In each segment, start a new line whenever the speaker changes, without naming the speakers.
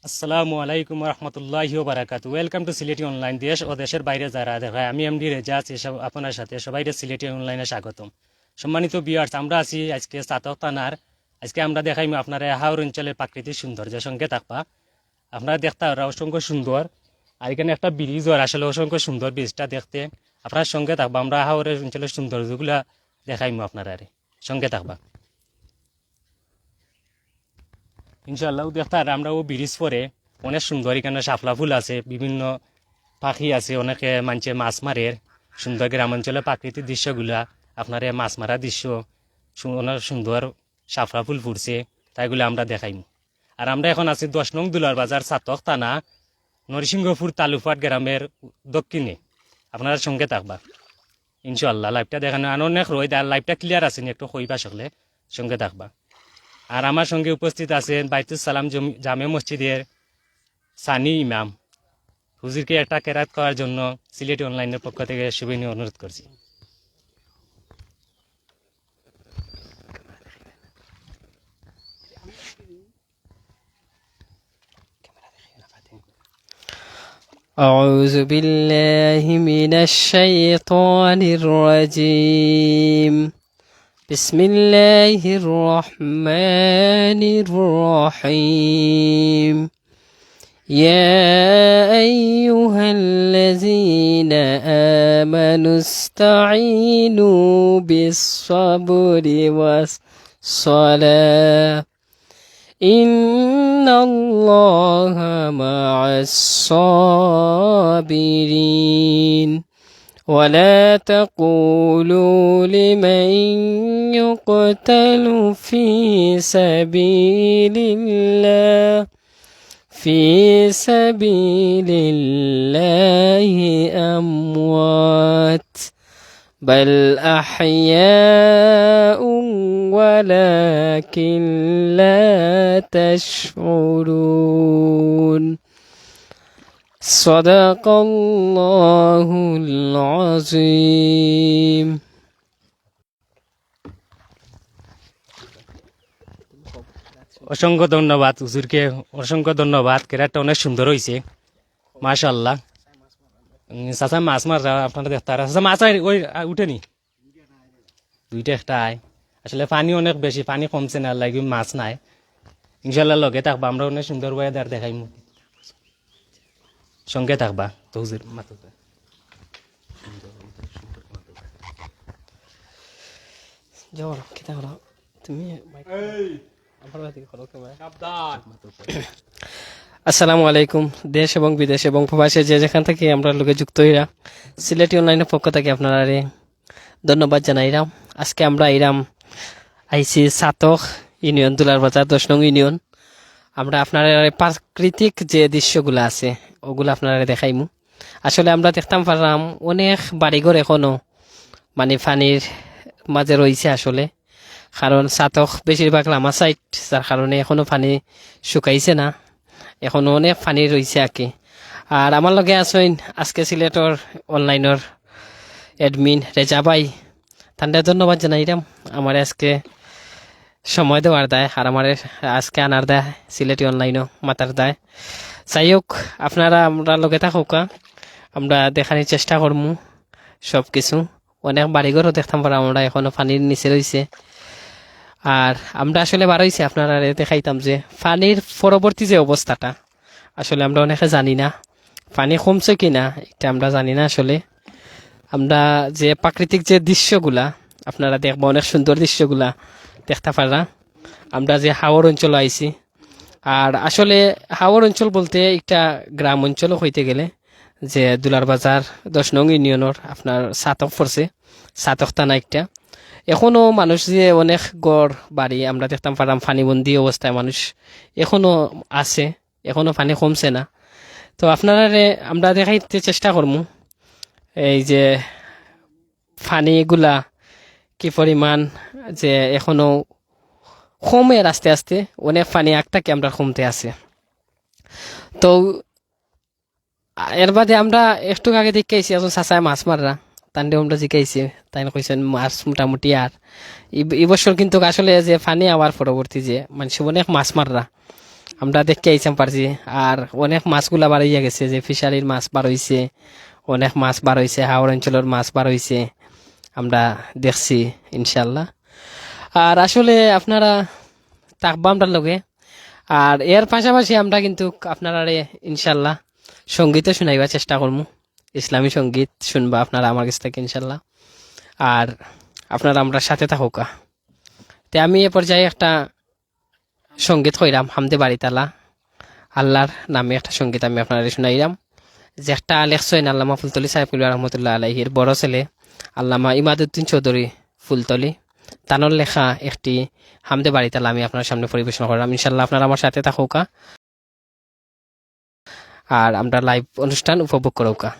আসসালামু আলাইকুম রহমতুল্লাহি বারাকাতু। Welcome to Sylheti online. দেশ ও দেশের বাইরে যারা দেখায়, আমি এমডি রেজা আছি আপনার সাথে। সবাই সিলেটি অনলাইনে স্বাগতম। সম্মানিত ভিউয়ার্স, আমরা আছি আজকে চাতক থানার। আজকে আমরা দেখাইম আপনারা হাওর অঞ্চলের প্রাকৃতিক সৌন্দর্য সঙ্গে থাকবা। আপনারা দেখতে ওরা অসংখ্য সুন্দর, আর এখানে একটা ব্রিজ আসলে অসংখ্য সুন্দর ব্রিজটা দেখতে। আপনার সঙ্গে থাকবা, আমরা হাওরের অঞ্চলের সৌন্দর্যগুলা দেখাইম আপনারা সঙ্গে থাকবা ইনশাআল্লাহ। দেখতে আর আমরা ও ব্রিজ পরে অনেক সুন্দর, এখানে শাপলা ফুল আছে, বিভিন্ন পাখি আছে, অনেকে মানছে মাছ মারে। সুন্দর গ্রামাঞ্চলে প্রাকৃতিক দৃশ্যগুলা আপনার মাছ মারা দৃশ্য, অনেক সুন্দর শাপলা ফুল ফুটছে, তাইগুলো আমরা দেখাইম। আর আমরা এখন আছি 10 নং দুলার বাজার, চাতক থানা, নরসিংহপুর তালুপাট গ্রামের দক্ষিণে। আপনারা সঙ্গে থাকবা ইনশাআল্লাহ। লাইভটা দেখানো আর অনেক রোদ, আর লাইভটা ক্লিয়ার আছে নি একটু কইবা সকলে, সঙ্গে থাকবা। আর আমার সঙ্গে উপস্থিত আছেন বাইতুল সালাম জামে মসজিদের সানি ইমাম। হুজুরকে একটা কেরাত করার জন্য সিলেটি অনলাইনের পক্ষ থেকে শুভেচ্ছা অনুরোধ করছি।
أعوذ بالله من الشيطان الرجيم. بسم الله الرحمن الرحيم. يا أيها الذين آمنوا استعينوا بالصبر والصلاة إن الله مع الصابرين. ولا تقولوا لمن يقتل في سبيل الله أموات بل أحياء ولكن لا تشعرون. صدق الله العظيم.
অসংখ্য ধন্যবাদ হুজুরকে, অসংখ্য ধন্যবাদ। কেরাটটা অনেক সুন্দর হয়েছে, মাশাআল্লাহ। চাচা মাছ মারা আপনারা দেখতে আর চাচা মাছ ওই উঠেনি, দুইটা একটা আয়। আসলে পানি অনেক বেশি, পানি কমছে না, লাগি মাছ নাই। ইনশাল্লাহ লগে থাকবা, আমরা অনেক সুন্দর ওয়েদার দেখাইম, সঙ্গে থাকবা। তো হুজুর মাথা
আসসালামু আলাইকুম। দেশ এবং বিদেশ এবং প্রবাসে যে যেখান থেকে আমরা লোকে যুক্ত হইরা সিলেটি অনলাইনের পক্ষ থেকে আপনারা ধন্যবাদ জানাইরাম। আজকে আমরা আইসি চাতক ইউনিয়ন দুলার বাজার 10 নং ইউনিয়ন। আমরা আপনার প্রাকৃতিক যে দৃশ্যগুলো আছে ওগুলো আপনারা দেখাইমু। আসলে আমরা দেখতাম পারলাম অনেক বাড়িঘর এখনো মানে পানির মাঝে রয়েছে আসলে, কারণ চাতক বেশিরভাগ লামা সাইড, যার কারণে এখনো পানি শুকাইছে না, এখনো অনেক পানি রয়েছে আঁকে। আর আমার লগে আছেন আজকে সিলেটর অনলাইনের অ্যাডমিন রেজা ভাই, তাদের ধন্যবাদ জানাইলাম আমার আজকে সময় দেওয়ার দায়, আর আমার আজকে আনার দায় সিলেটি অনলাইনও মাতার দায়। যাই হোক, আপনারা আমরা লগে থাকুক, আমরা দেখানোর চেষ্টা করবো সব কিছু। অনেক বাড়িঘরও দেখতাম পারা আমরা এখনো পানির নিচে রয়েছে। আর আমরা আসলে বার হয়েছি আপনারা দেখাইতাম যে পানির পরবর্তী যে অবস্থাটা আসলে আমরা অনেকে জানি না, পানি কমছে কিনা এটা আমরা জানি না। আসলে আমরা যে প্রাকৃতিক যে দৃশ্যগুলা আপনারা দেখবো, অনেক সুন্দর দৃশ্যগুলা দেখতে পারা। আমরা যে হাওর অঞ্চল আইছি, আর আসলে হাওর অঞ্চল বলতে একটা গ্রাম অঞ্চলও হইতে গেলে যে দুলার বাজার 10 নং ইউনিয়নের আপনার চাতক পড়ছে, চাতক থানা একটা। এখনো মানুষ যে অনেক গড় বাড়ি আমরা দেখতাম পারাম পানিবন্দি অবস্থায় মানুষ এখনো আছে, এখনো পানি কমছে না। তো আপনারা আমরা দেখাইতে চেষ্টা করবো এই যে পানিগুলা কি পরিমাণ যে এখনো কমে আস্তে আস্তে, অনেক পানি একটাকে আমরা কমতে আছে। তো এর বাদে আমরা একটু আগে দেখাইছি এখন চাচায় মাছ মাররা, তান্ডে আমরা জিকাইছি, তাই কইছেন মাছ মোটামুটি। আর এই বছর কিন্তু আসলে যে পানি আবার পরবর্তী যে মানুষ অনেক মাছ মাররা, আমরা দেখতে আইসাম পারছি। আর অনেক মাছগুলা বার হইয়া গেছে, যে ফিশারির মাছ বার হইছে, অনেক মাছ বার হইছে, হাওড় অঞ্চলের মাছ বার হইছে, আমরা দেখছি ইনশাল্লাহ। আর আসলে আপনারা থাকবা আমরার লগে। আর এর পাশাপাশি আমরা কিন্তু আপনারা ইনশাল্লাহ সঙ্গীতও শুনাইবার চেষ্টা করবো, ইসলামী সঙ্গীত শুনবা আপনারা আমার কাছ থেকে ইনশাল্লাহ। আর আপনারা আমরা সাথে থাকুকা। তে আমি এ পর্যায়ে একটা সঙ্গীত কইরাম, হামদে বাড়িতালা আল্লাহর নামে একটা সঙ্গীত আমি আপনারা শুনাইলাম, যে একটা লেখছেন আল্লামা ফুলতলি সাহেব রহমতুল্লাহ আলাইহির বড় ছেলে আল্লামা ইমাদুদ্দিন চৌধুরী ফুলতলি, তানোর লেখা একটি হামদে বাড়িতালা আমি আপনার সামনে পরিবেশন করলাম। ইনশাল্লাহ আপনারা আমার সাথে থাকুকা আর আমরা লাইভ অনুষ্ঠান উপভোগ করুকা।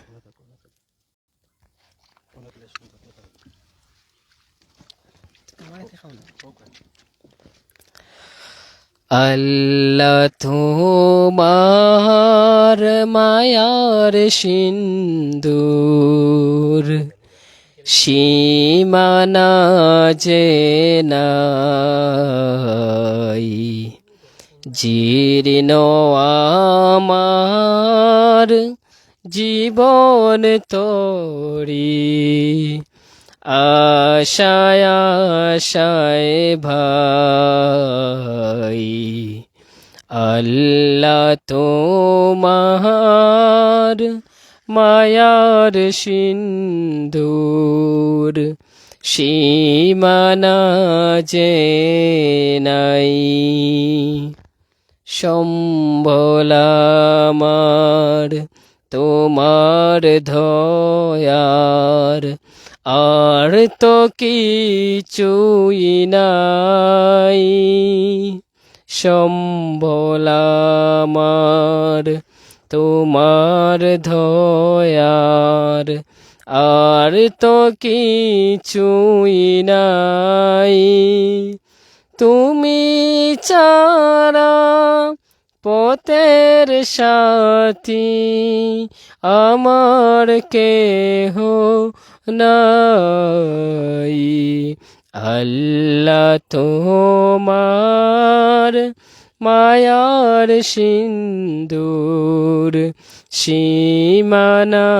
আল্লাহ তোমার মায়ার সিন্দুর সীমানা যে নাই, জীর্ণ আমার জীবন তরি, আশায় আশায় ভাই, আল্লাহ তোমার মায়ার সিন্দুর সীমানা যে নাই, সম্বল আমার তোমার ধয়ার, আর তো কিছুই নাই, সম্বল আমার তোমার ধয়ার, আর তো কিছুই নাই, তুমি ছাড়া পথের সাথী আমার কেহ নাই, আল্লাহ তোমার মায়ার সিন্দুর সীমানা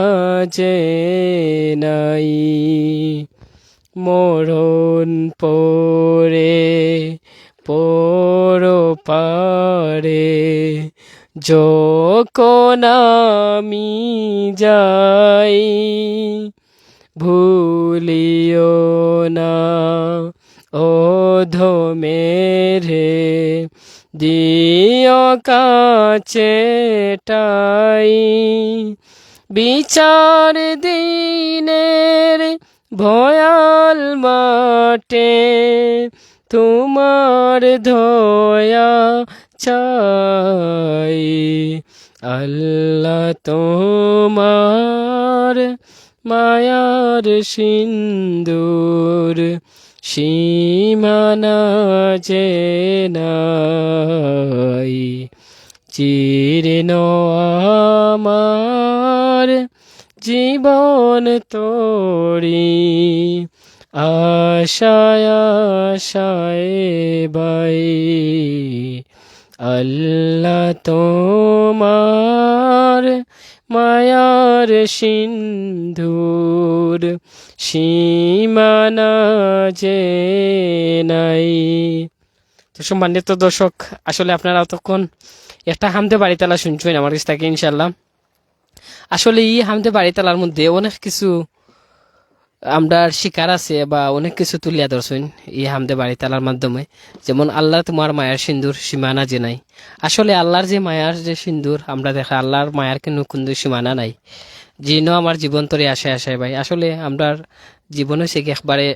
যে নাই, মরণ পরে পর পারে যখন আমি যাই, ভুলিও না অধমেরে দিও কাছে টাই, বিচার দিনের ভয়াল মাঠে তোমার ধয়া চাই, আল্লাহ তোমার মায়ার সিন্দুর সীমানা যে নাই, জীর্ণ আমার জীবন তরি, আশায় আশায় বাই, আল্লাহ তোমার মায়ার সিন্ধুর সীমানা যে নাই। তো সম্মানিত দর্শক, আসলে আপনারা তখন একটা হামদে বাড়িতালা শুনছেন আমার কাছ থেকে ইনশাল্লাহ। আসলে এই হামদে বাড়িতালার মধ্যে অনেক কিছু আমরা শিকার আছে বা অনেক কিছু তুলিয়া ধরছেন এই হামদে বাড়িতালার মাধ্যমে, যেমন আল্লাহ তোমার মায়ার সিন্দুর সীমানা যে নাই। আসলে আল্লাহর যে মায়ার যে সিন্দুর আমরা দেখা, আল্লাহর মায়ার কিন্তু সীমানা নাই, জীর্ণ আমার জীবন তরে আসে আসে ভাই। আসলে আমরা জীবন হয়েছে কি একবারে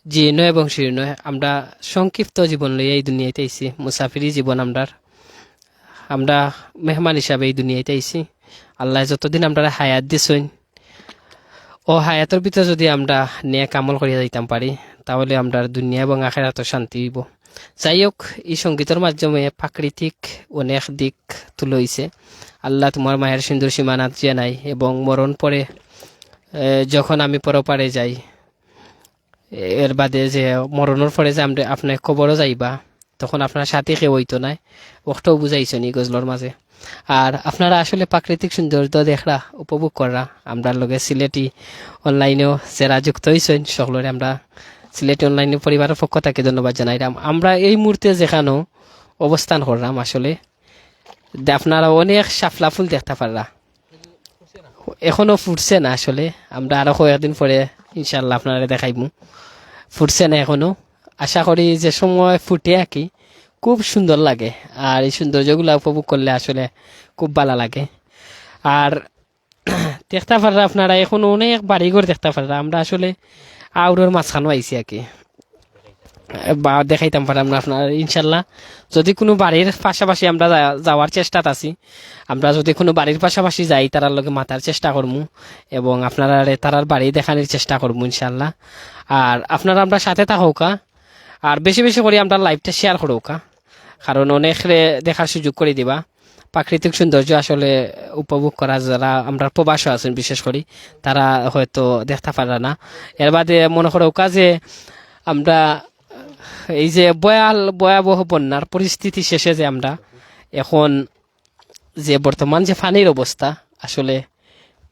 জীর্ণ এবং শীর্ণ, আমরা সংক্ষিপ্ত জীবন লইয়া এই দুনিয়াতে আইছি, মুসাফিরি জীবন আমরা মেহমান হিসাবে এই দুনিয়াতে আইছি। আল্লাহ যতদিন আমরা হায়াত দিছেন, ও হায়াতের ভিতরে যদি আমরা নেক আমল করিয়া যাইতাম পারি, তাহলে আমরা দুনিয়া এবং আখেরাত শান্তি হইব। যাই হোক, এই সঙ্গীতের মাধ্যমে প্রাকৃতিক অনেক দিক তুলে হইছে। আল্লাহ তোমার মায়ের সিন্দুর সীমানাত যে নাই, এবং মরণ পরে যখন আমি পরপারে যাই, এর বাদে যে মরণের পরে যে আমরা আপনার কবরও যাইবা, তখন আপনার সাথে কেউ হইতো না, ওটাও বুঝাইছেন এই গজলর মাঝে। আর আপনারা আসলে প্রাকৃতিক সৌন্দর্য দেখরা উপভোগ করা আমরা লগে সিলেটি অনলাইনেও যারা যুক্ত হয়েছেন সকলরে আমরা সিলেটি অনলাইনে পরিবারের পক্ষ থেকে ধন্যবাদ জানাইলাম। আমরা এই মুহূর্তে যেখানেও অবস্থান করলাম আসলে আপনারা অনেক শাপলা ফুল দেখতে পাররা, এখনো ফুটছে না আসলে, আমরা আরো কয়েকদিন পরে ইনশাল্লাহ আপনারা দেখাইব। ফুটছে না এখনো, আশা করি যে সময় ফুটে আর কি খুব সুন্দর লাগে, আর এই সৌন্দর্যগুলো উপভোগ করলে আসলে খুব ভালো লাগে। আর দেখতে পাররা আপনারা এখন অনেক বাড়িঘর দেখতে পাররা, আমরা আসলে আউরের মাঝখানো আইসি আর কি, বা দেখাইতাম পারলাম না আপনার ইনশাল্লাহ। যদি কোনো বাড়ির পাশাপাশি আমরা যাওয়ার চেষ্টাত আছি, আমরা যদি কোনো বাড়ির পাশাপাশি যাই তারার লগে মাতার চেষ্টা করবো এবং আপনারা তারার বাড়ি দেখানোর চেষ্টা করবো ইনশাল্লাহ। আর আপনারা আমরা সাথে থাকোকা, আর বেশি বেশি করে আমরা লাইভটা শেয়ার করোকা, কারণ অনেক দেখার সুযোগ করে দিবা। প্রাকৃতিক সৌন্দর্য আসলে উপভোগ করা যারা আমরা প্রবাসী আছেন বিশেষ করে তারা হয়তো দেখতে পারে না। এর বাদে মনে করোকা যে আমরা এই যে ভয়াবহ বন্যার পরিস্থিতি শেষে যে আমরা এখন যে বর্তমান যে পানির অবস্থা আসলে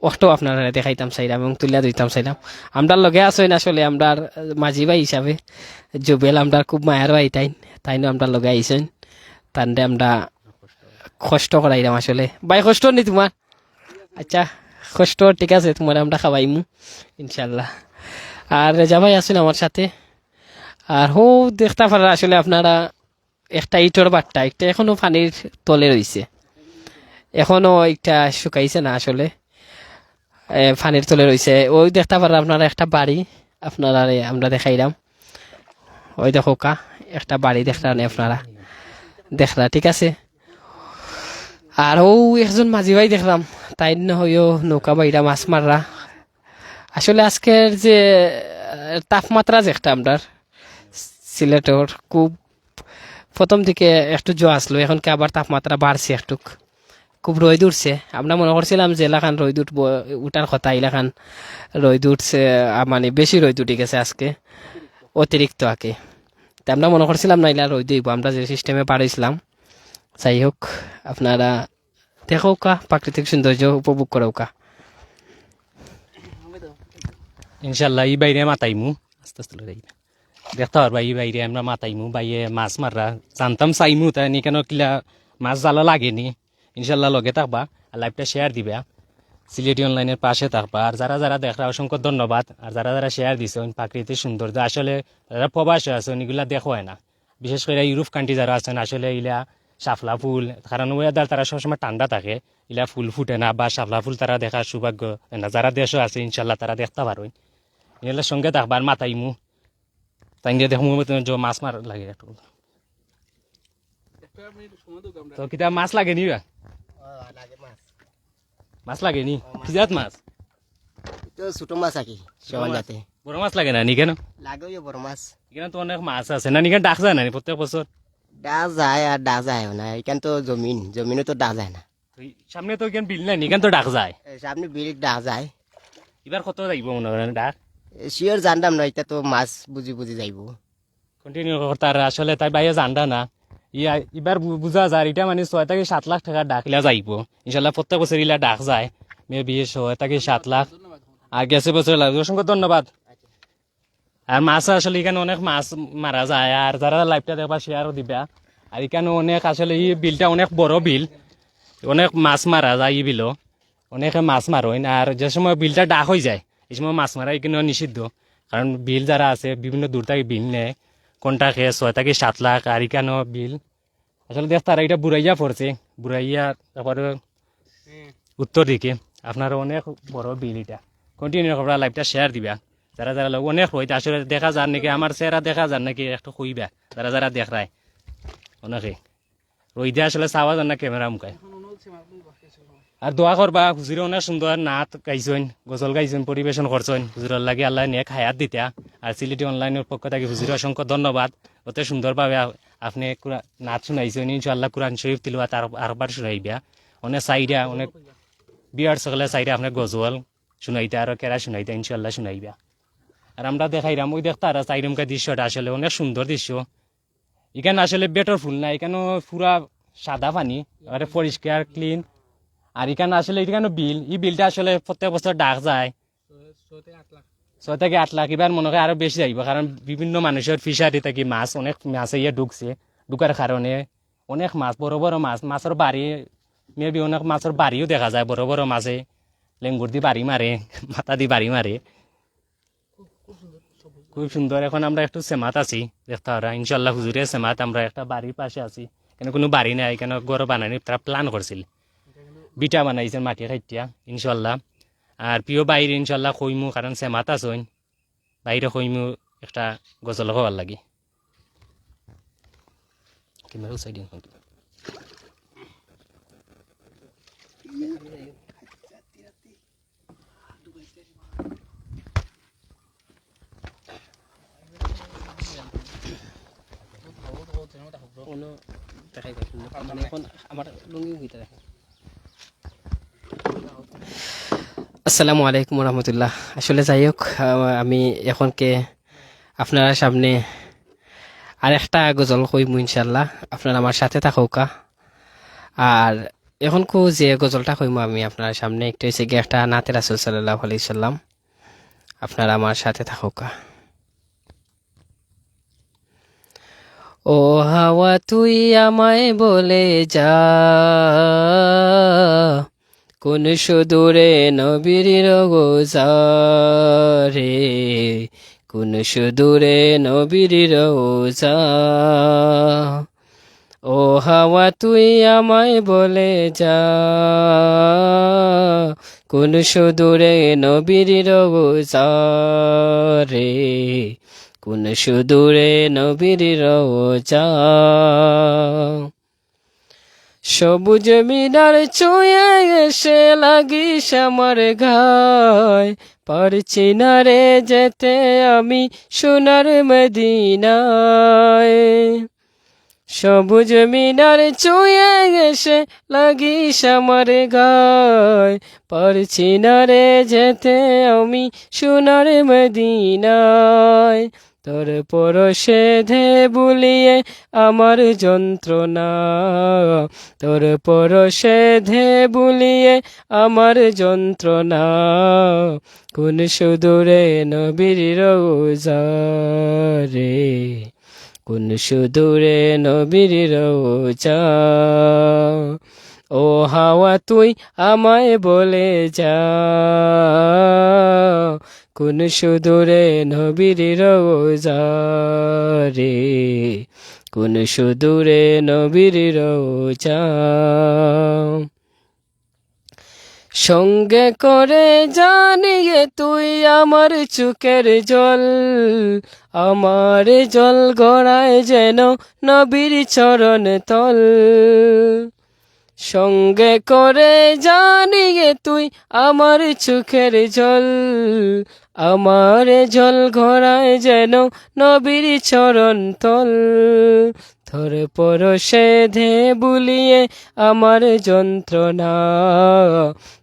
ওটাও আপনারা দেখাইতাম চাইলাম এবং তুলিয়া দিতাম চাইলাম। আমরা লগে আসেন আসলে আমরা মাঝি ভাই হিসাবে জুবেল আমরা খুব মায়ের ভাই তাইনো আমরা লগে আইসেন, তান্ডে আমরা কষ্ট করাইলাম আসলে। ভাই কষ্ট নি তোমার? আচ্ছা কষ্ট ঠিক আছে, তোমার আমরা খাওয়াইমু ইনশাল্লাহ। আর রেজা ভাই আসেন আমার সাথে। আর হো দেখতে পারা আসলে আপনারা একটা ইটর বাট্টা একটা এখনো পানির তলে রয়েছে, এখনো একটা শুকাইছে না আসলে, পানির তলে রয়েছে। ওই দেখতে পারা আপনারা একটা বাড়ি আপনারা আমরা দেখাইলাম, ওই দেখো কা একটা বাড়ি দেখলা নেই আপনারা দেখলা ঠিক আছে। আর ও একজন মাঝি ভাই দেখলাম তাই হইও নৌকা বাইরা মাছ মাররা। আসলে আজকের যে তাপমাত্রা যে একটা আমরা সিলেটের খুব প্রথম দিকে একটু জো আসলো, এখন কি আবার তাপমাত্রা বাড়ছে একটু, খুব রোদ উঠছে। আমরা মনে করছিলাম যে এলাকান রোদ উঠবো, উঠার কথা এলাকান রোদ উঠছে, মানে বেশি রোদ উঠে গেছে আজকে অতিরিক্ত আগে। তা আমরা মনে করছিলাম না এলা রোদ হইব, আমরা যে সিস্টেমে পারিছিলাম। যাই হোক আপনারা দেখো কা প্রাকৃতিক সৌন্দর্য উপভোগ করো কা
ইনশাল্লাহ এই বাইরে মাতাইমু আস্তে আস্তে লড়াই দেখতে পারবা, এই বাইরে আমরা মাতাইমু বাইরে মাছ মাররা জানতাম চাইমু তাই নি কেন কিলা মাছ জ্বালা লাগেনি। ইনশাল্লাহ লগে থাকবা আর লাইভটা শেয়ার দিবা, সিলেটি অনলাইনের পাশে থাকবা। আর যারা যারা দেখরা অসংখ্য ধন্যবাদ। আর যারা যারা শেয়ার দিছেন প্রাকৃতিক সৌন্দর্য আসলে যারা প্রবাসী আছেন এগুলা দেখো হয় না, বিশেষ করে ইউরোপ কান্ট্রি যারা আছেন আসলে ইলা শাপলা ফুল, কারণ ওয়েদার তারা সবসময় ঠান্ডা থাকে, ইলা ফুল ফুটে না বা শাপলা ফুল তারা দেখার সৌভাগ্য না। যারা দেশও আছে ইনশাল্লাহ তারা দেখতে পারবেন, এগুলোর সঙ্গে থাকবা আর মাতাইমু তাই দিয়ে দেখো মাছ মার লাগে একটু। তো কিতা মাছ লাগে নি মাছ লাগে নি কিজাত মাছ?
ছোট মাছ আকি সবাই যাতে
বড় মাছ লাগে না নি কেন?
লাগে বড় মাছ
এখানে তো অনেক মাছ আছে না, নিকেন ডাক যায় না প্রত্যেক বছর?
ডা যায় আর ডা যায় না, এখান তো জমিনও তো ডা যায় না।
তো সামনে তো এখানে বিল নাই, নিকেন তো ডাক যায়।
সামনে বিল ডা যায়,
এবার কত যাইব মনে করেন ডাক?
শিওর জানতাম না, এটা তো মাছ বুঝি বুঝি যাইব।
কন্টিনিউ করতার আসলে তাই বাইরে জানডা না, এবার বুঝা যায় এটা মানে 6 থেকে 7 লাখ টাকা ডাকলে যাইব ইনশাল্লাহ। প্রত্যেক বছর ইলা ডাক যায় মেবি 6 থেকে 7 লাখ, আর গেছে বছর লাগবে। অসংখ্য ধন্যবাদ। আর মাছ আসলে এখানে অনেক মাছ মারা যায়, আর যারা লাইভটা দেখবা শেয়ারও দিবা। আর এখানে অনেক আসলে এই বিলটা অনেক বড় বিল, অনেক মাছ মারা যায় এই বিলও, অনেকে মাছ মারেন। আর যে সময় বিলটা ডাক হয়ে যায় এই সময় মাছ মারা এখানে নিষিদ্ধ, কারণ বিল যারা আছে বিভিন্ন দূর থেকে বিল নেয় কোনটাকে 6 থেকে 7 লাখ। আর এখানেও বিল আসলে দেখ তারা এটা বুড়াইয়া পড়ছে, বুড়াইয়া তারপরে উত্তর দিকে আপনার অনেক বড় বিল। এটা কন্টিনিউ করা লাইভটা শেয়ার দিবা। যারা যারা লোক অনেক হইতে আসলে দেখা যান নাকি আমার চেহারা দেখা যান নাকি একটু কইবা, যারা যারা দেখায় অনেকে রইদে আসলে চাওয়া যান না ক্যামেরা মুখায়। আর দোয়া করবা, হুজুরে অনেক সুন্দর নাচ গাইছেন, গজল গাইছেন, পরিবেশন করছেন, হুজুরের লাগে আল্লাহ নেক হায়াত দিতা। আর সিলেটি অনলাইনের পক্ষ থেকে হুজুরে অসংখ্য ধন্যবাদ, অত সুন্দরভাবে আপনি নাচ শুনাইছেন। ইনশাআল্লাহ কুরআন শরীফ তিলাওয়াত আরবার শুনাইবা। অনেক চাইরা অনেক বিয়ার সকলে চাইরা আপনি গজল শুনাইতা আর কেরা শুনাইতা ইনশাআল্লাহ শুনাইবা। আর আমরা দেখাইলাম ওই দেখতে আর চাইরমকা দৃশ্যটা আসলে অনেক সুন্দর দৃশ্য। এখানে আসলে বেটর ফুল না, এখানে পুরা সাদা পানি আর পরিষ্কার ক্লিন। আর এখানে আসলে এখানে বিল, এই বিলটা আসলে প্রত্যেক বছর ডাক যায় 6 থেকে 8 লাখ, এবার মনে হয় আরো বেশি যাইব, কারণ বিভিন্ন মানুষের ফিশারি থেকে মাছ, অনেক মাছ ইয়ে ঢুকছে, ঢুকার কারণে অনেক মাছ, বড় বড় মাছ, মাছের বাড়ি মেবি অনেক মাছের বাড়িও দেখা যায়, বড় বড় মাছে লেঙ্গুর দিয়ে বাড়ি মারে, মাথা দিয়ে বাড়ি মারে, খুব সুন্দর। এখন আমরা একটু সেমাত আছি, দেখতে পারা ইনশাল্লাহ হুজুরের সেমাত, আমরা একটা বাড়ির পাশে আছি, এখানে কোনো বাড়ি নাই, এখানে ঘর বানানি তারা প্ল্যান করছিল, বিটা বানাইছেন মাটি খাইটিয়া ইনশাল্লাহ। আর প্রিয় বাইরে ইনশাল্লাহ কইমু, কারণ সেমাত আছেন বাইরে কইমু একটা গজল হওয়ার লাগে।
মানে এখন আমার লুঙ্গি হইতে দেখেন। আসসালামু আলাইকুম রহমতুল্লাহ। আসলে যাই হোক, আমি এখনকে আপনারা সামনে আর একটা গজল কইমু ইনশাল্লাহ, আপনারা আমার সাথে থাকুকা। আর এখন যে গজলটা কইমু আমি আপনার সামনে, একটা হচ্ছে গিয়ে একটা নাতে রাসূল সাল্লাল্লাহু আলাইহি সাল্লাম, আপনারা আমার সাথে থাকুকা। ও হাওয়া তুই আমায় বলে যা, কোন সুদূরে নবীর রোজা রে, কোন সুদূরে নবীর রোজা। ও হাওয়া তুই আমায় বলে যা, কোন সুদূরে নবীর রোজা রে, কোন সুদূরে নবীর রোজা। সবুজ মিনার ছুঁয়ে এসে লাগিস আমার গায়, পারছি না রে যেতে আমি সোনার মদিনায়। সবুজ মিনার ছুঁয়ে এসে লাগিস আমার গায়, পারছি না রে যেতে আমি সোনার মদিনায়। তোর পরশে ধে বুলিয়ে আমার যন্ত্রণা, তোর পরশে ধে বুলিয়ে আমার যন্ত্রণা, কোন সুদূরে নবীর রোজা রে, কোন সুদূরে নবীর রোজা। ও হাওয়া তুই আমায় বলে যা, কোন সুদূরে নবীর রোজা রে, কোন সুদূরে নবীর রোজা। সঙ্গে করে জানিয়ে তুই আমার চোখের জল, আমার জল গড়ায় যেন নবীর চরণ তল। সঙ্গে করে জানিয়ে তুই আমার চোখের জল, আমার জল গড়ায় যেন নবীর চরণ তল। তোর পরশে ধে বুলিয়ে আমার যন্ত্রণা,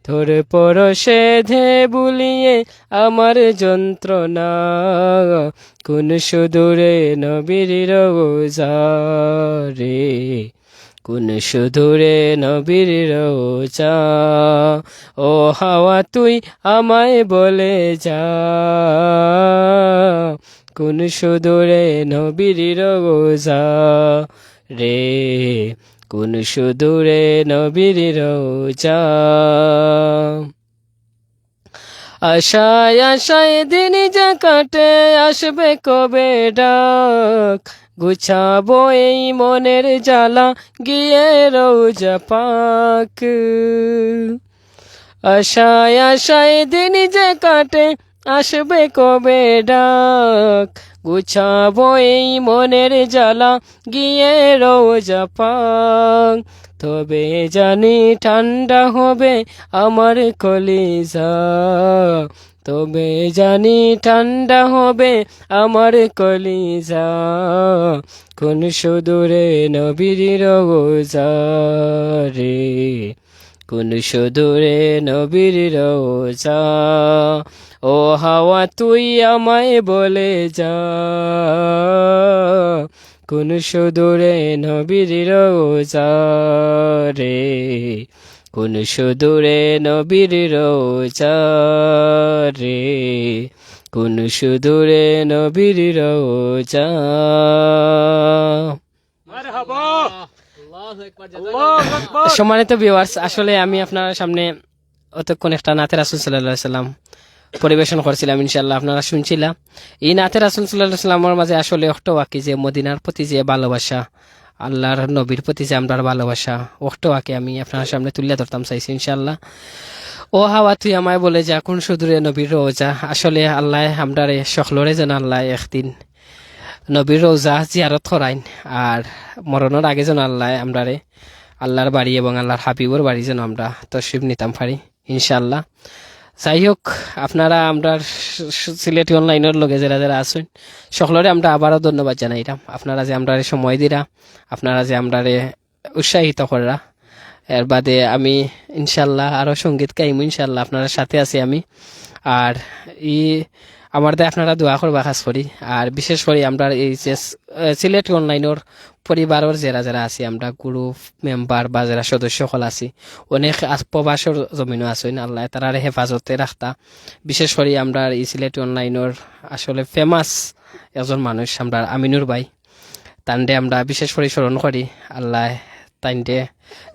তোর পরশে ধে বুলিয়ে আমার যন্ত্রণা, কোন সুদূরে নবীর রোজা রে, কোন সুদূরে নবীর রোজা। ও হাওয়া তুই আমায় বলে যা, কোন সুদূরে নবীর রোজা রে, কোন সুদূরে নবীর রোজা। আশায় আশায় দিন যা কাটে আসবে কবে ডাক, গুছাবো এই মনের জ্বালা গিয়ে রোজা পাক। আশায় আশায় দিন যে কাটে আসবে কবে ডাক, গুছাবো এই মনের জ্বালা গিয়ে রোজা পাক। তবে জানি ঠান্ডা হবে আমার কলিজা, তবে জানি ঠান্ডা হবে আমার কলিজা, কোন সুদূরে নবীর রোজা রে, কোন সুদূরে নবীর রোজা। ও হাওয়া তুই আমায় বলে যা, কোন সুদূরে নবীর রোজা রে, কোন সুদূরে নবীর রোজা রে, কোন সুদূরে নবীর রোজা। সম্মানিত ভিউয়ার্স, আসলে আমি আপনার সামনে অতক্ষণ একটা নাতে রাসূল সাল্লাল্লাহু আলাইহি সাল্লাম পরিবেশন করছিলাম, ইনশাআল্লাহ আপনারা শুনছিলাম। এই নাতে রাসূল সাল্লাল্লাহু আলাইহি সাল্লামের মাঝে আসলে একটা ওয়াকি যে মদিনার প্রতি যে ভালোবাসা, আল্লাহর নবীর প্রতি যে আমরা ভালোবাসা, একটা ওয়াকি আমি আপনার সামনে তুলে ধরতাম চাইছি ইনশাআল্লাহ। ও হাওয়া তুই আমায় বলে যা কোন সুদূরে নবীর রোজা। আসলে আল্লাহ আমরা সকলরে যেন আল্লাহ একদিন নবীর রোজা জিয়ারত করাইন, আর মরণের আগে যেন আল্লাহ আমরা আল্লাহর বাড়ি এবং আল্লাহর হাবিবর বাড়ি যেন আমরা তশরিফ নিতাম পারি ইনশাআল্লাহ। যাই হোক, আপনারা আমরা সিলেটি অনলাইনের লগে যারা যারা আছেন সকলরে আমরা আবারও ধন্যবাদ জানাইলাম। আপনারা যে আমরা সময় দিরা, আপনারা যে আমরা উৎসাহিত করা, এর বাদে আমি ইনশাল্লাহ আরও সঙ্গীত গাইম ইনশাল্লাহ আপনার সাথে আছি আমি। আর আমার দিয়ে আপনারা দোয়া করবা খাস করি। আর বিশেষ করে আমরা এই যে সিলেট অনলাইনের পরিবারের যারা যারা আছি, আমরা গ্রুপ মেম্বার বা যারা সদস্য সকল আছি, অনেক প্রবাসের জমিনও আছেন, আল্লাহ তারার হেফাজতে রাখতা। বিশেষ করে আমরা এই সিলেট অনলাইনের আসলে ফেমাস একজন মানুষ আমরা আমিনুর ভাই, তান্ডে আমরা বিশেষ করে স্মরণ করি। আল্লাহ তাইন্ডে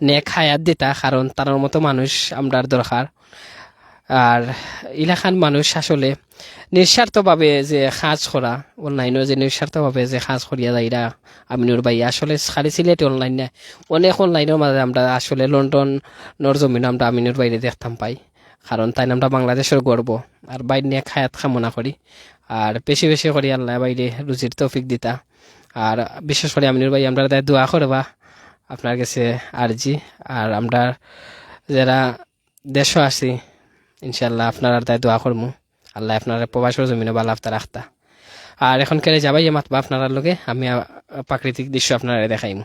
নেক হায়াত দিতা, কারণ তার মতো মানুষ আমরার দরকার। আর ইলাখান মানুষ আসলে নিঃস্বার্থভাবে যে কাজ করা, অনলাইনে যে নিঃস্বার্থভাবে যে কাজ করিয়া যাইরা আমিনুর ভাই আসলে খালি সিলেট অনলাইন না, অনেক অনলাইনের মাঝে আমরা আসলে লন্ডনের জমিন আমরা আমিনুর বাইরে দেখতাম পাই, কারণ তাই আমরা বাংলাদেশের গর্ব। আর বাইরে নিয়ে খায়াত কামনা করি, আর বেশি বেশি করি আল্লাহ বাইরে রুজির তৌফিক দিতা। আর বিশেষ করে আমিনুর ভাই আমরা দোয়া করবা আপনার কাছে আরজি। আর আমরা যারা দেশ আছি ইনশাল্লাহ আপনার তাই দোয়া করবো, আল্লাহ আপনার প্রবাসের জমিনে ভালো আফতা রাখতা। আর এখন কেড়ে যাবাই মাতবা আপনার লগে, আমি প্রাকৃতিক দৃশ্য আপনারা দেখাইম।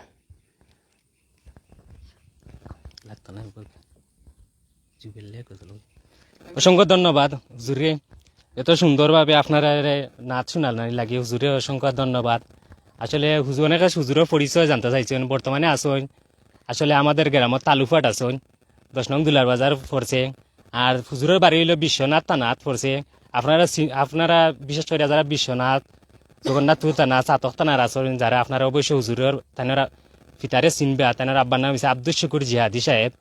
অসংখ্য ধন্যবাদ হুজুরে, এত সুন্দরভাবে আপনারা নাচ শোনাল লাগে হুজুরে, অসংখ্য ধন্যবাদ। আসলে হুজুর অনেক হুজুরের পরিচয় জানতে চাইছেন, বর্তমানে আসুন আসলে আমাদের গ্রামত তালুফাট আসুন 10 নং দুলার বাজার পড়ছে। আর হুজুরের বাড়ি হইল বিশ্বনাথ থানাত পড়ছে। আপনারা বিশেষ করে যারা বিশ্বনাথ, জগন্নাথপুর থানা, চাতক থানার আসুন যারা আপনারা অবশ্যই হুজুরের তারা ফিতারে চিনবা। তার আব্বার নাম হচ্ছে আব্দুল শুকুর জিহাদি সাহেব।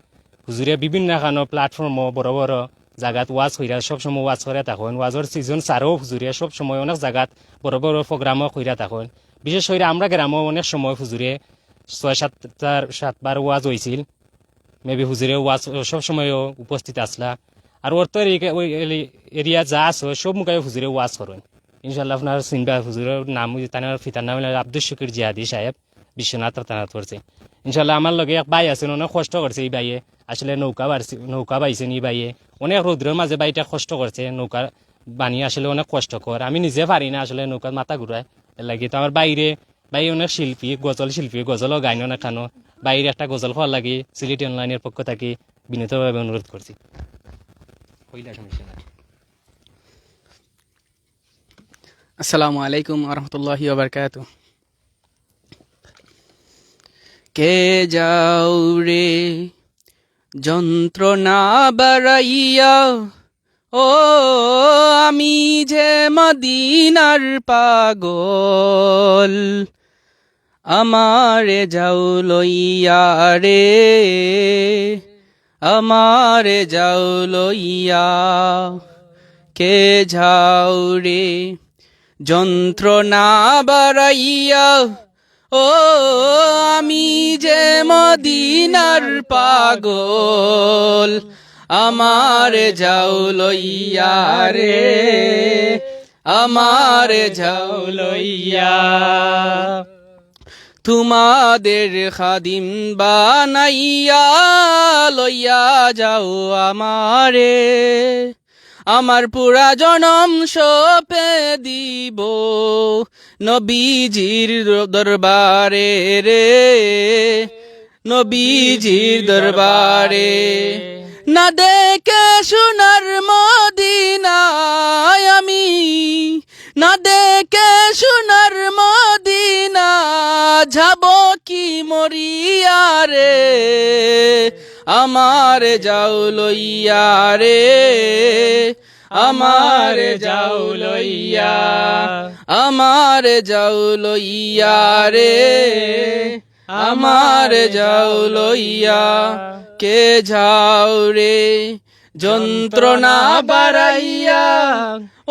হুজুরে বিভিন্ন এখানো প্ল্যাটফর্মও বড় বড় জায়গাত ওয়াজ কইরা সবসময় ওয়াজ করে থাকুন। ওয়াজের সিজন ছাড়াও হুজুরে সবসময় অনেক জায়গাত বড় বড় প্রোগ্রামও কইরা থাকুন। বিশেষ করে আমরা গ্রামও অনেক সময় হুজুরে 6-7বার ওয়াজ হয়েছিল, মেবি হুজুরে ওয়াজ সবসময় উপস্থিত আসলা। আর ওর তো এরিয়া যা আছে সব মুখে হুজুরে ওয়াজ করেন ইনশাল্লাহ। আপনার চিনবা হুজুরের নাম তার ফিতার নাম আব্দুল শুকুর জিহাদি সাহেব, বিশ্বনাথ থানাত পড়ছে ইনশাল্লাহ। আমার লগে এক ভাই আছেন, অনেক কষ্ট করছে এই বাইয়ে, আসলে নৌকা বাইছেন এই বাইয়ে, অনেক রৌদ্রের মাঝে বাইটা কষ্ট করছে, নৌকা বানিয়ে আসলে অনেক কষ্টকর। আমি নিজে পারি না আসলে নৌকার মাথা ঘুরায়, এর লাগে তো আমার ভাই অনেক শিল্পী, গজল শিল্পী, গজলও গাইন অনেক খানো। বাইরে একটা গজল খাওয়ার লাগে সিলেটি অনলাইনের পক্ষ থেকে বিনীতভাবে অনুরোধ করছি।
আসসালামু আলাইকুম আরহামতুল্লাহি ওয়া বারাকাতুহু। কে যাও রে যন্ত্রণা বাড়াইয়া, ও আমি যে মদিনার পাগল, আমারে যাও লইয়া রে, আমারে যাও লইয়া। কে যাও রে যন্ত্রণা বাড়াইয়া, ও আমি যে মদিনার পাগল, আমারে যাও লইয়া রে, আমারে যাও লইয়া। তোমাদের খাদিম বানাইয়া লইয়া যাও আমারে, আমার পুরা জনম সপে দিব নবীজির দরবারে রে, নবীজির দরবারে। না দেখে সোনার মদিনায় আমি, না দেখে সোনার মদিনায় যাব কি মরিয়া রে আমার যাও লইয়া রে আমার যাও লইয়া আমার যাও লইয়া রে আমার যাও লইয়া কে যাও রে যন্ত্রণা বাড়াইয়া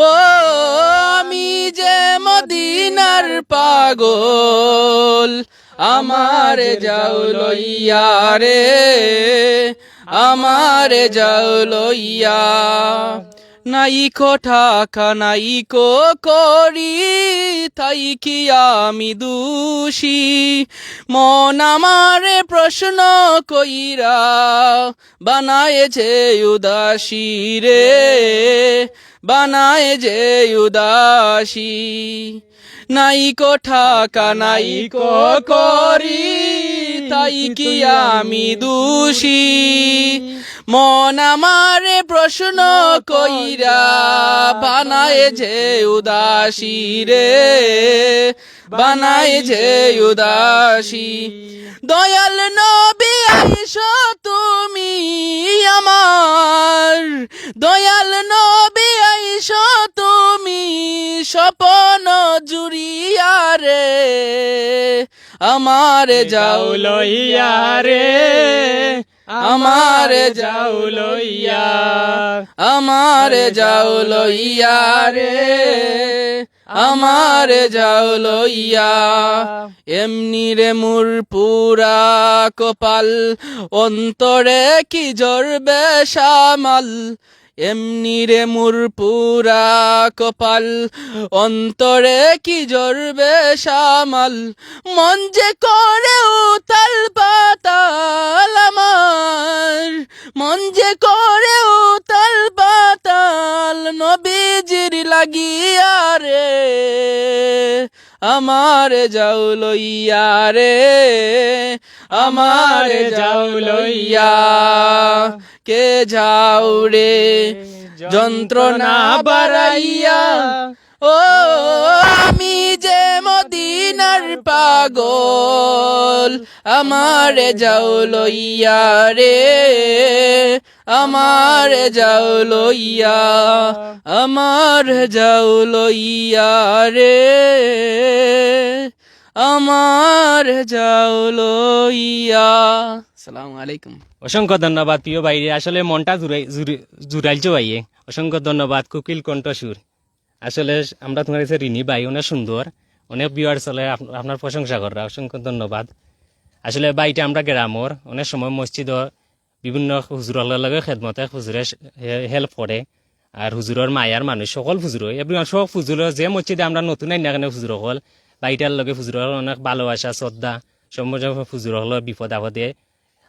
ও আমি যে মদিনার পাগল আমার যাও লইয়া রে আমার যাও লইয়া নাইকো টাকা নাইকো করি তাই কি আমি দোষী মন আমারে প্রশ্ন কইরা বানায়েছে উদাসী রে বানায় যে উদাসী নাইকো টাকা নাইকো করি তাই কি আমি দোষী মন আমারে প্রশ্ন কইরা বানায় যে উদাসী রে বানায় যে উদাসী দয়াল নবী আইসো তুমি আমার দয়াল নবী আইসো তুমি স্বপ্ন জুড়িয়া রে আমার যাও লইয়া রে আমার যাও লইয়া আমার যাও লইয়া রে আমার যাও লইয়া এমনি রে মোর পুরা কপাল অন্তরে কি জরবে সামাল এমনি রে মোর পুরা কপাল অন্তরে কি জরবে সামাল মন যে করে উতাল পাতাল আমার মন যে করে উতাল পাতাল নবীজির লাগিয়া রে আমার যাও লইয়া রে আমার যাও লইয়া কে যাও রে যন্ত্রণা বাড়াইয়া ও আমি যে মদিনার পাগল আমার যাও লইয়া রে আমার যাও লইয়া আমার যাও লইয়া রে আমার যাও লইয়া। আসসালামু আলাইকুম।
অসংখ্য ধন্যবাদ প্রিয় ভাই, আসলে মনটা জুড়াইছো ভাইয়ে, অসংখ্য ধন্যবাদ। কুকিল কণ্ঠসুর, আসলে আমরা তোমার কাছে ঋণী ভাই, অনেক সুন্দর, অনেক বিয়ার চলে আপনার প্রশংসা করা, অসংখ্য ধন্যবাদ। আসলে বাইটা আমরা গ্রামর অনেক সময় মসজিদ বিভিন্ন হুজুরের লগে খেদমতে হুজুরে হেল্প করে, আর হুজুরের মায়ার মানুষ সকল হুজুর সব হুজুরের যে মসজিদে আমরা নতুন আইন না কেন হুজুর হল বাইটার লগে হুজুরের অনেক ভালোবাসা শ্রদ্ধা, সময় হুজুর হল বিপদ আপদে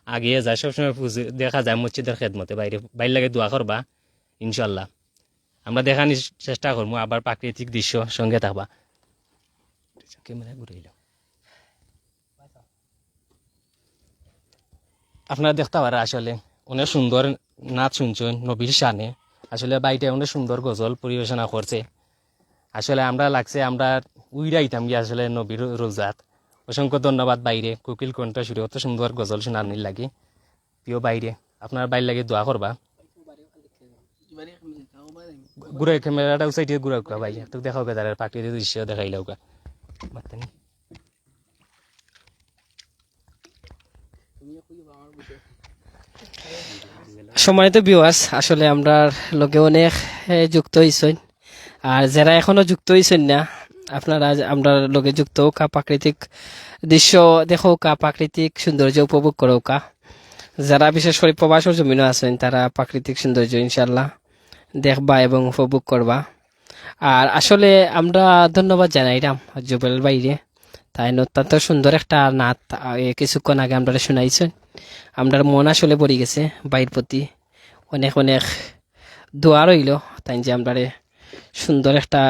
আগিয়ে যায়, সবসময় দেখা যায় মসজিদের খেদমতে বাইরে লাগে দোয়া করবা ইনশাল্লাহ। আমরা দেখানোর চেষ্টা করবো, আবার প্রাকৃতিক দৃশ্য সঙ্গে থাকবা। ক্যামেরা ঘুরাইল, আপনারা দেখতে পারা আসলে অনেক সুন্দর নাচ শুনছেন নবীর শানে। আসলে বাইটা অনেক সুন্দর গজল পরিবেশনা করছে। আসলে আমরা লাগছে আমরা উইরাইতাম গিয়ে আসলে নবীর রোজাত। অসংখ্য ধন্যবাদ বাইরে, কুকিল কণ্ঠসুরে অত সুন্দর গজল শোনার লাগে। প্রিয় বাইরে, আপনার বাইর লাগে দোয়া করবা। ঘুরে ক্যামেরাটা সাইডে ঘুরা ভাই, তো দেখাও গে তার প্রাকৃতিক দৃশ্য দেখাইলেও গা।
সম্মানিত ভিউয়ার্স, আসলে আমরা লগে অনেক যুক্ত হইছেন, আর যারা এখনো যুক্ত হইছেন না আপনারা আমরা লগে যুক্ত হোকা, প্রাকৃতিক দৃশ্য দেখো কা, প্রাকৃতিক সৌন্দর্য উপভোগ করো কা। যারা বিশেষ করে প্রবাসর জমিনও আছেন তারা প্রাকৃতিক সৌন্দর্য ইনশাল্লাহ দেখবা এবং উপভোগ করবা। আর আসলে আমরা ধন্যবাদ জানাইলাম জুবেল বাইরে, তাই অত্যন্ত সুন্দর একটা নাচ কিছুক্ষণ আগে আমরা শুনাইছেন। আমরা মন আসলে পড়ে গেছে বাইর প্রতি, অনেক অনেক দোয়া রইল তাই যে আমরা সুন্দর একটা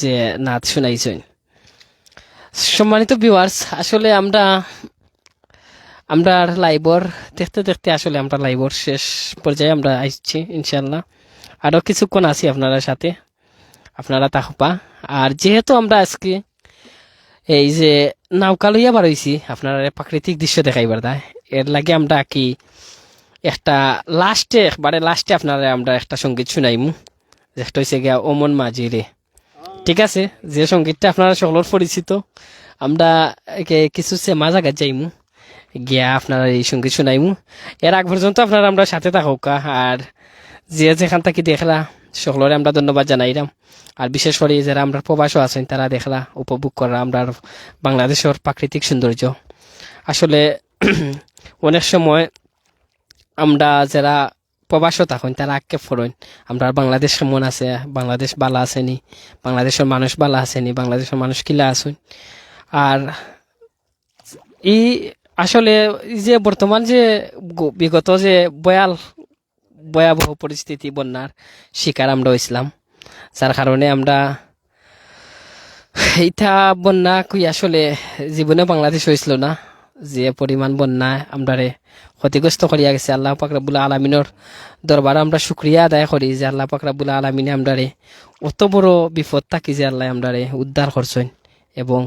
যে নাচ শুনাইছেন। সম্মানিত ভিউয়ার্স, আসলে আমরা লাইভর দেখতে দেখতে আসলে আমরা লাইভর শেষ পর্যায়ে আমরা আসছি ইনশাল্লাহ। আরও কিছুক্ষণ আছি আপনারা সাথে, আপনারা থাকবা। আর যেহেতু আমরা আজকে এই যে নৌকা লইয়া বার হইছি আপনার প্রাকৃতিক দৃশ্য দেখাইবার দা এর লাগে আমরা কি একটা লাস্টে একবারে লাস্টে আপনারা আমরা একটা সঙ্গীত শুনাইমু যেটা হয়েছে গিয়া ওমন মাঝিরে ঠিক আছে যে সঙ্গীতটা আপনারা সকলের পরিচিত আমরা কিছু সেমা জায়গায় যাইমু গিয়া আপনারা এই সঙ্গীত শুনাইমু এর আগ পর্যন্ত আপনারা আমরা সাথে থাকুক আর যে যেখান থেকে দেখলা সকলরে আমরা ধন্যবাদ জানাইলাম আর বিশেষ করে যারা আমরা প্রবাসও আছেন তারা দেখলা উপভোগ করা আমরা বাংলাদেশের প্রাকৃতিক সৌন্দর্য আসলে অনেক সময় আমরা যারা প্রবাসও থাকুন তারা আক্ষেপ করেন আমরা বাংলাদেশ কেমন আছে বাংলাদেশ বালা আসেনি বাংলাদেশের মানুষ বালা আসেনি বাংলাদেশের মানুষ কিলা আসুন আর এই আসলে এই যে বর্তমান যে বিগত যে ভয়াবহ পরিস্থিতি বন্যার শিকার আমরা হইছিলাম যার কারণে আমরা এইটা বন্যা কই আসলে জীবনে বাংলাদেশ হয়েছিল না যে পরিমাণ বন্যা আমরা ক্ষতিগ্রস্ত করিয়া গেছে আল্লাহ পাক রব্বুল আলামিনের দরবারে আমরা শুকরিয়া আদায় করি যে আল্লাহ পাক রব্বুল আলামিনে আমরা অত বড় বিপদ থাকি যে আল্লাহ আমরা উদ্ধার করছেন এবং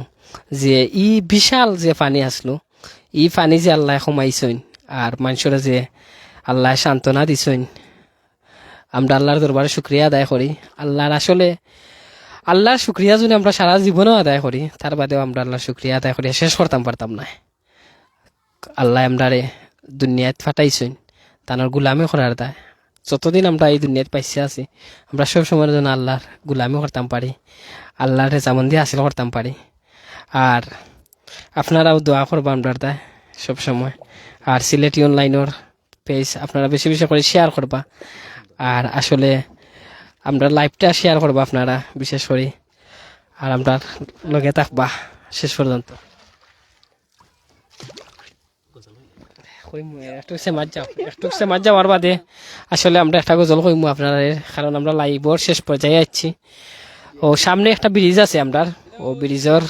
যে ই বিশাল যে পানি আসলো ই পানি যে আল্লাহ কমাইছেন আর মানুষের যে আল্লাহ সান্ত্বনা দিছেন আমরা আল্লাহর দরবারে শুকরিয়া আদায় করি আল্লাহর আসলে আল্লাহর শুকরিয়া যদি আমরা সারা জীবনও আদায় করি তার বাদেও আমরা আল্লাহর শুকরিয়া আদায় করি শেষ করতাম পারতাম না আল্লাহ আমরা দুনিয়াত ফাটাইছেন তানোর গুলামি করার দায় যতদিন আমরা এই দুনিয়াত পাইছে আছি আমরা সব সময়ের জন্য আল্লাহর গুলামি করতাম পারি আল্লাহর রেজামন্দি হাসিল করতাম পারি আর আপনারাও দোয়া করবা আমরা দায় সব সময় আর সিলেটি অনলাইনের পেজ আপনারা বেশি বেশি করে শেয়ার করবা আর আসলে আমরা লাইভটা শেয়ার করবা আপনারা বিশেষ করে আর আমরা লগে থাকবা শেষ পর্যন্ত একটু সেমাজ যাওয়ার বাদে আসলে আমরা একটা গজল কইমু আপনারা কারণ আমরা লাইভর শেষ পর্যায়ে যাচ্ছি ও সামনে একটা ব্রিজ আছে আমরা ও ব্রিজের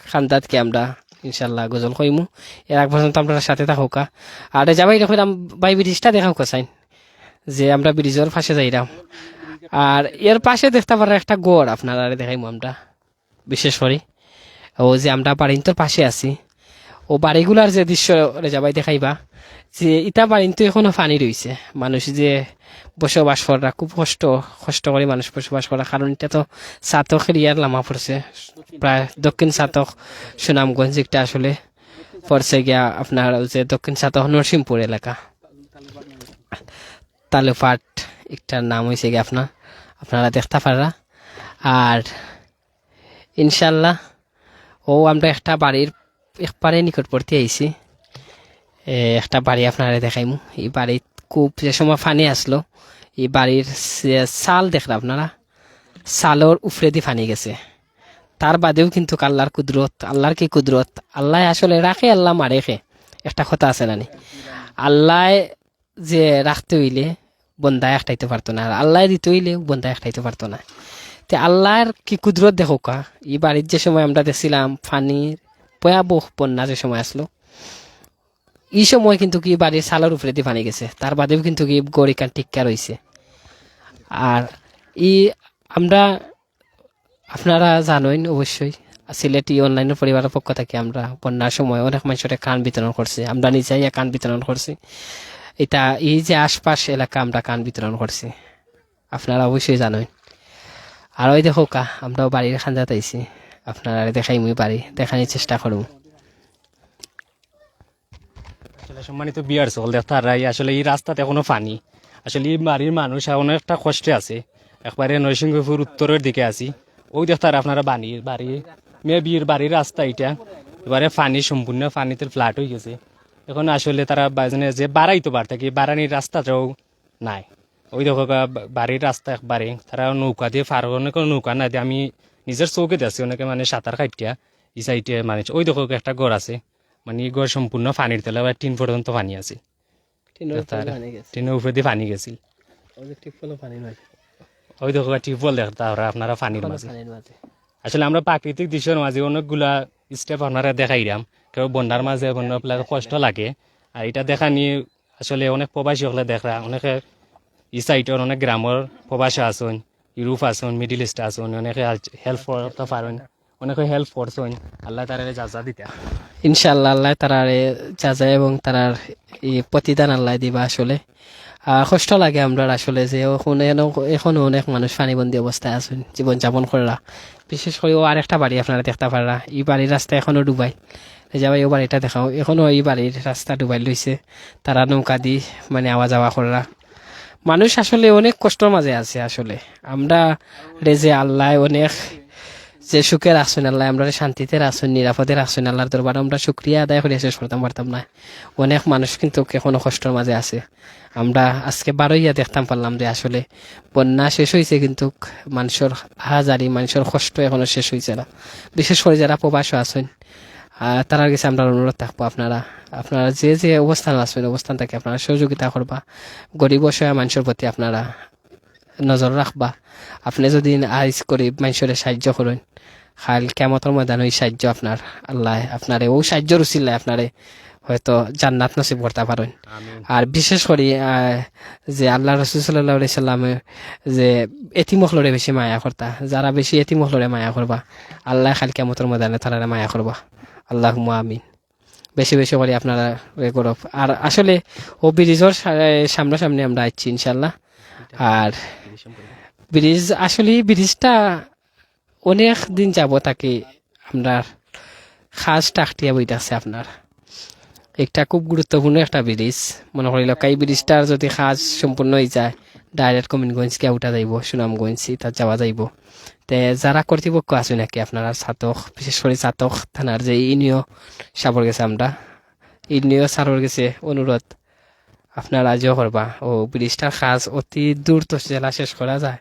খান্দাতকে আমরা ইনশাল্লাহ গজল কইমু এর আগ পর্যন্ত আপনারা সাথে থাকুকা আর যাবাই দেখলাম বাই ব্রিজটা দেখাম কোসাইন যে আমরা ব্রিজের পাশে যাইলাম আর এর পাশে দেখতে পারা একটা গড় আপনারা দেখাইমু আমরা বিশেষ করে ও যে আমরা বাড়ির পাশে আছি ও বাড়িগুলার যে দৃশ্য যাবাই দেখাইবা যে ইটা বাড়িতে এখনো পানি রয়েছে মানুষ যে বসবাস করা খুব কষ্ট করে মানুষ বসবাস করা কারণ এটা তো চাতক এরিয়ার লামা পড়ছে প্রায় দক্ষিণ চাতক সুনামগঞ্জ যেটা আসলে পড়ছে গিয়া আপনার যে দক্ষিণ চাতক নরসিংপুর এলাকা তালুপাট একটার নাম হয়েছে গিয়ে আপনারা দেখতে পারা আর ইনশাল্লাহ ও আমরা একটা বাড়ির একবারে নিকটবর্তী আইছি একটা বাড়ি আপনারা দেখাইমু এই বাড়ির খুব যে সময় পানি আসলো এই বাড়ির চাল দেখলাম আপনারা চালর উফরে দিয়ে পানি গেছে তার বাদেও কিন্তু আল্লাহর কুদরত আল্লাহর কি কুদরত আল্লাহ আসলে রাখে আল্লাহ মারেখে একটা কথা আছে নানি আল্লাহ যে রাখতে হইলে বন্দায় একটাইতে পারতো না আর আল্লাহ দিতে হইলে বন্দায় একটাইতে পারতো না তে আল্লাহর কি কুদরত দেখো কা এই বাড়ির যে সময় আমরা দেখছিলাম পানির ভয়াবহ বন্যা যে সময় আসলো এই সময় কিন্তু কি বাড়ির চালের উপরে দিয়ে পানি গেছে তার বাদেও কিন্তু কি গড়িকান টিক্কা রয়েছে আর আমরা আপনারা জানেন অবশ্যই সিলেটি অনলাইনের পরিবারের পক্ষ থেকে আমরা বন্যার সময় অনেক মানুষের কান বিতরণ করছি আমরা নিজেই কান বিতরণ করছি এটা এই যে আশপাশ এলাকা আমরা কান বিতরণ করছি আপনারা অবশ্যই জানেন আর ওই দেখো কা আমরাও বাড়ির খান্দাতে আইছি আপনারা দেখাই মুই বাড়ি দেখানোর চেষ্টা করব
সম্মানিত বিয়ার সকল দেখতারাই আসলে এই রাস্তাতে এখনো পানি আসলে এই বাড়ির মানুষ অনেকটা কষ্টে আছে একবারে নরসিংহপুর উত্তরের দিকে আছি ওই দেখতার আপনারা বিয়ের বাড়ির রাস্তা এটা এবারে পানি সম্পূর্ণ পানিতে ফ্ল্যাট হয়ে গেছে এখন আসলে তারা যে বাড়াইতে পারত কি বাড়ানির রাস্তাটাও নাই ওই দেখো বাড়ির রাস্তা একবারে তারা নৌকা দিয়ে পার অনেক নৌকা না দিয়ে আমি নিজের চৌকে আছি অনেকে মানে সাঁতার খাইটিয়া এই সাইডে মানে ওই দেখো একটা ঘর আছে মানে এই ঘর সম্পূর্ণ পানির তলে আবার 3 পর্যন্ত পানি আছে টিনের উপরে দিয়ে পানি গেছিল ওই দেখো টিউবওয়েল দেখতে আপনারা পানির মাঝে আসলে আমরা প্রাকৃতিক দৃশ্যের মাঝে অনেকগুলা স্টেপ আপনারা দেখাইলাম কেউ বন্যার মাঝে বন্যার কষ্ট লাগে আর এটা দেখা নিয়ে আসলে অনেক প্রবাসী হলে দেখা অনেকে এই সাইডের অনেক গ্রামের প্রবাসী আসুন ইউরোপ আসুন মিডিল ইস্ট আসুন অনেকে হেল্প করতে পারেন অনেকে হেল্প করছেন, আল্লাহ তারা যাজা দিতা।
ইনশাআল্লাহ আল্লাহ তারারে যাজা এবং তারার এই প্রতিদান আল্লাহ দিবা। আসলে কষ্ট লাগে আমরা আসলে যে এখনো অনেক মানুষ পানিবন্দী অবস্থায় আছেন, জীবনযাপন করা। বিশেষ করে ও আরেকটা বাড়ি আপনারা দেখতে পারা, এই বাড়ির রাস্তা এখনো ডুবাই যাওয়া। এই বাড়িটা দেখাও, এখনো এই বাড়ির রাস্তা ডুবাই লইছে, তারা নৌকা দি মানে আওয়া যাওয়া করা। মানুষ আসলে অনেক কষ্টর মাঝে আছে। আসলে আমরা যে আল্লাহ অনেক যে সুখে রাখছেন আল্লাহ, আমরা শান্তিতে রাখছেন, নিরাপদে রাখছেন, আল্লাহর দরবারে আমরা শুক্রিয়া আদায় করে শেষ করতাম পারতাম না। অনেক মানুষ কিন্তু এখনো কষ্টের মাঝে আছে। আমরা আজকে বারোইয়া দেখতাম পারলাম যে আসলে বন্যা শেষ হয়েছে, কিন্তু মানুষের হাজারি মানুষের কষ্ট এখনো শেষ হয়েছে না। বিশেষ করে যারা প্রবাস আছেন, তারা কাছে আমরা অনুরোধ থাকবো, আপনারা আপনারা যে যে অবস্থান আছেন অবস্থান থেকে আপনারা সহযোগিতা করবা। গরিব অসহায় মানুষের প্রতি আপনারা নজর রাখবা। আপনি যদি আইস গরিব মানুষের সাহায্য করেন, খাল কেমতর ময়দান ওই সাহায্য আপনার আল্লাহ আপনারে ও সাহায্যর উচিল্লায় আপনারে হয়তো জান্নাত নসিব করতে পারেন। আর বিশেষ করে যে আল্লাহ রসুল সাল্লাহ সাল্লামের যে এতিমহলরে বেশি মায়া করতা, যারা বেশি এতিমহলরে মায়া করবা আল্লাহ খাল কেমতর ময়দানে তারা মায়া করবা। আল্লাহ আমিন। বেশি বেশি করে আপনারা গৌরব। আর আসলে ও ব্রিজের সামনাসামনি আমরা আসছি ইনশাল্লাহ। আর ব্রিজ আসলে ব্রিজটা অনেক দিন যাব তাকে আমরা খাস টাকটিয়া বইটাছে আপনার একটা খুব গুরুত্বপূর্ণ একটা ব্রিজ। মনে করিল এই ব্রিজটার যদি কাজ সম্পূর্ণ হয়ে যায়, ডাইরেক্ট কমিনগঞ্জকে উঠা যাইব, সুনামগঞ্জ তার যাওয়া যাইব। তে যারা কর্তৃপক্ষ আছে নাকি আপনারা ছাতক, বিশেষ করে ছাতক থানার যে ইউনিও সাবর গেছে, আমরা ইউনিও সাবর গেছে অনুরোধ আপনারা আজও করবা ও ব্রিজটার কাজ অতি দ্রুত জেলা শেষ করা যায়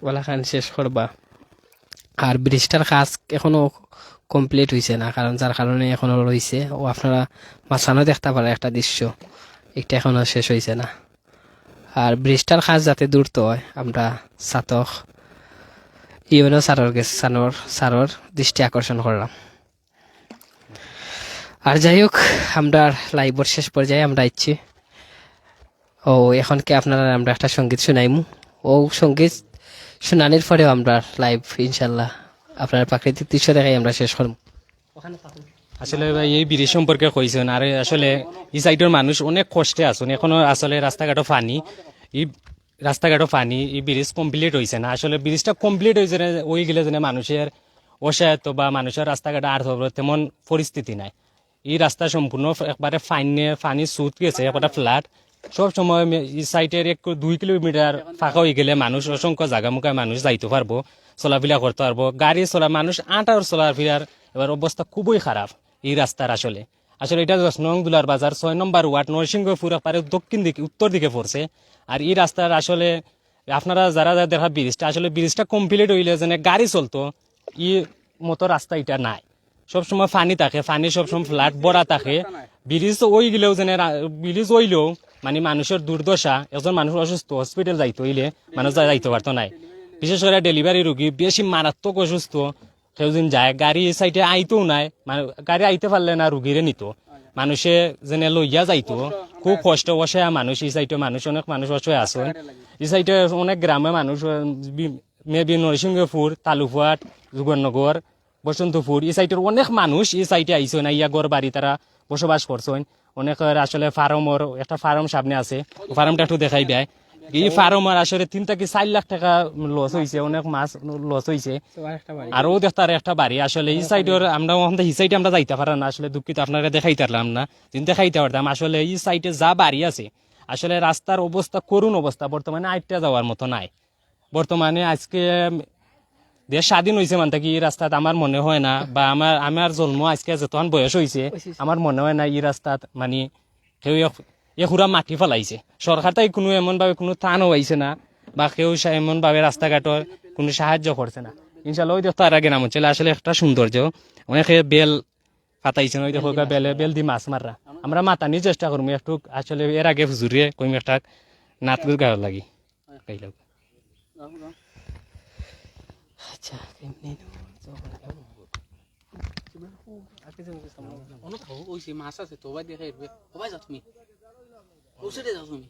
ওলাখান শেষ করবা। আর ব্রিজটার কাজ এখনো কমপ্লিট হয়েছে না, কারণ যার কারণে এখনো রয়েছে। ও আপনারা মাঝখানে দেখতে পারে একটা দৃশ্য, এটা এখনো শেষ হয়েছে না। আর ব্রিজটার কাজ যাতে দ্রুত হয় আমরা ছাতক ইউনো সারর দৃষ্টি আকর্ষণ করলাম। আর যাই হোক, আমরা লাইভের শেষ পর্যায়ে আমরা ইচ্ছি ও এখন কি আপনারা আমরা একটা সঙ্গীত শুনাইমু। ও সঙ্গীত শুনানির পরেও আমরা লাইভ ইনশাল্লাহ আপনার প্রাকৃতিক দৃশ্য দেখাই আমরা শেষ করব।
আসলে ভাই এই ব্রিজ সম্পর্কে কইছেন, আর আসলে এই সাইডের মানুষ অনেক কষ্টে আছেন এখনো। আসলে রাস্তাঘাটও ফানি, এই রাস্তাঘাটও ফানি, এই ব্রিজ কমপ্লিট হয়েছে না। আসলে ব্রিজটা কমপ্লিট হয়েছে না ওই গেলে যেন মানুষের অসহায়ত্ব বা মানুষের রাস্তাঘাটে আর তেমন পরিস্থিতি নাই। এই রাস্তা সম্পূর্ণ একবারে ফানি সুত গেছে, একটা ফ্ল্যাট সব সময় এই সাইডের 1-2 কিলোমিটার ফাঁকা হয়ে গেলে মানুষ অসংখ্য জায়গা মুখায় মানুষ যাইতে পারবো, চলাফেরা করতে পারবো, গাড়ি চলা মানুষ আটার চলাফেরার এবার অবস্থা খুবই খারাপ এই রাস্তার। আসলে এটা 10 নং দুলার বাজার 6 নম্বর ওয়ার্ড নরসিংহপুর পারে দক্ষিণ দিকে উত্তর দিকে পড়ছে। আর এই রাস্তার আসলে আপনারা যারা দেখা ব্রিজটা, আসলে ব্রিজটা কমপ্লিট হইলে যেন গাড়ি চলতো, ই মতো রাস্তা এটা নাই। সবসময় ফানি থাকে, ফানি সবসময় ফ্ল্যাট বড়া থাকে। ব্রিজ ওই গেলেও যেন ব্রিজ ওইলেও মানে মানুষের দুর্দশা, একজন মানুষ অসুস্থ হসপিটাল যাইতে হইলে মানুষ যাইতে পারতো নাই। বিশেষ করে ডেলিভারি রোগী বেশি মারাত্মক অসুস্থ সেদিন যায়, গাড়ি এই সাইডে আইতেও নাই, গাড়ি আইতে পারলে না রুগীরে নিত, মানুষে যেনে লইয়া যাইতো। খুব কষ্ট অসহায় মানুষ এই সাইডে, মানুষ অনেক মানুষ অসহায় আছে এই সাইডে। অনেক গ্রামে মানুষ মেবি নরসিংহপুর, তালুফাট, যুগনগর, বসন্তপুর এই সাইডের অনেক মানুষ এই সাইডে আইসো না, ইয়া গড় বাড়ি তারা বসবাস করছেন। অনেকের আসলে ফার্মর একটা ফার্ম সামনে আছে, ফার্মটা একটু দেখাই দেয়। এই ফার্মার আসলে 3 থেকে 4 লাখ টাকা লস হয়েছে, অনেক মাছ লস হয়েছে। আর ও দেখতার একটা বাড়ি আসলে এই সাইডের আমরা এই সাইডে আমরা যাইতে পারলাম না, আসলে দুঃখিত, আপনারা দেখাইতে পারলাম না, কিন্তু দেখাইতে পারতাম। আসলে এই সাইডে যা বাড়ি আছে, আসলে রাস্তার অবস্থা করুণ অবস্থা, বর্তমানে আইটা যাওয়ার মতো নাই। বর্তমানে আজকে দেশ স্বাধীন হয়েছে মানে কি এই রাস্তাত আমার মনে হয় না, বা আমার জন্ম আজকে যতক্ষণ বয়স হয়েছে আমার মনে হয় না এই রাস্তাত মানে কেউ একুরা মাটি ফেলাইছে। সরকার তাই কোনো এমন ভাবে কোনো ত্রাণও হয়েছে না, বা কেউ এমন ভাবে রাস্তাঘাটের কোনো সাহায্য করছে না। ইনশাল্লাহ ওই দেখো আর আগে নাম হচ্ছে আসলে একটা সৌন্দর্য, অনেকে বেল পাতাইছেন, ওই দেখো বেল দিয়ে মাছ মাররা। আমরা মাতানির চেষ্টা করবো একটু, আসলে এর আগে হুজুরিয়ে কইম একটা নাত গাওয়ার লাগি গাইলাম।
আচ্ছা
মাছ আছে তো দেখে সবাই যাও তুমি, ওষুধে যাও তুমি।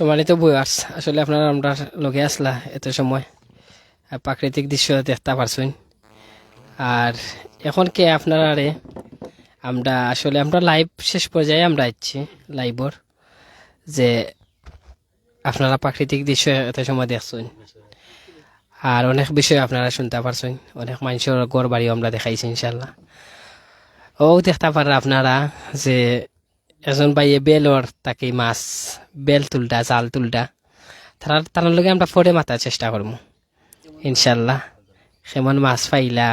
সম্মানিত ভিউয়ার্স, আসলে আপনারা আমরা লগে আসলা এত সময় প্রাকৃতিক দৃশ্য দেখতে পারছেন। আর এখন কে আপনারা আমরা আসলে আমরা লাইভ শেষ পর্যায়ে আমরা আছি লাইভর, যে আপনারা প্রাকৃতিক দৃশ্য এত সময় দেখছেন আর অনেক বিষয় আপনারা শুনতে পারছেন, অনেক মানুষের ঘর বাড়িও আমরা দেখাইছি ইনশাল্লাহ। ও দেখতে পারেন আপনারা যে এজন ভাইয়ে বেলর তাকে মাছ বেল তুলটা জাল তুলটা তার লগে আমরা পরে মাতার চেষ্টা করবো ইনশাল্লাহ। কেমন মাছ পাইলা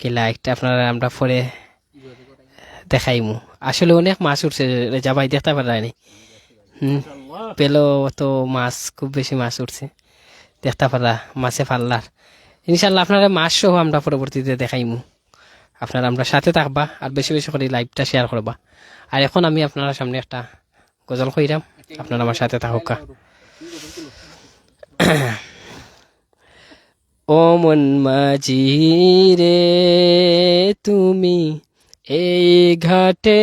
কিলা একটা আপনারা আমরা পরে দেখাইমু। আসলে অনেক মাছ উঠছে রেজা ভাই, দেখতে পারেনি পেলো তো মাছ, খুব বেশি মাছ উঠছে দেখতে পারা মাছে পাল্লার। ইনশাল্লাহ আপনারা মাছ সহ আমরা পরবর্তীতে দেখাইমু। আপনারা আমরা সাথে থাকবা আর বেশি বেশি করে লাইভটা শেয়ার করবা। আর এখন আমি আপনার সামনে একটা গজল কইরাম, আপনারা আমার সাথে থাকুকা। ও মন মাঝি রে তুমি এই ঘাটে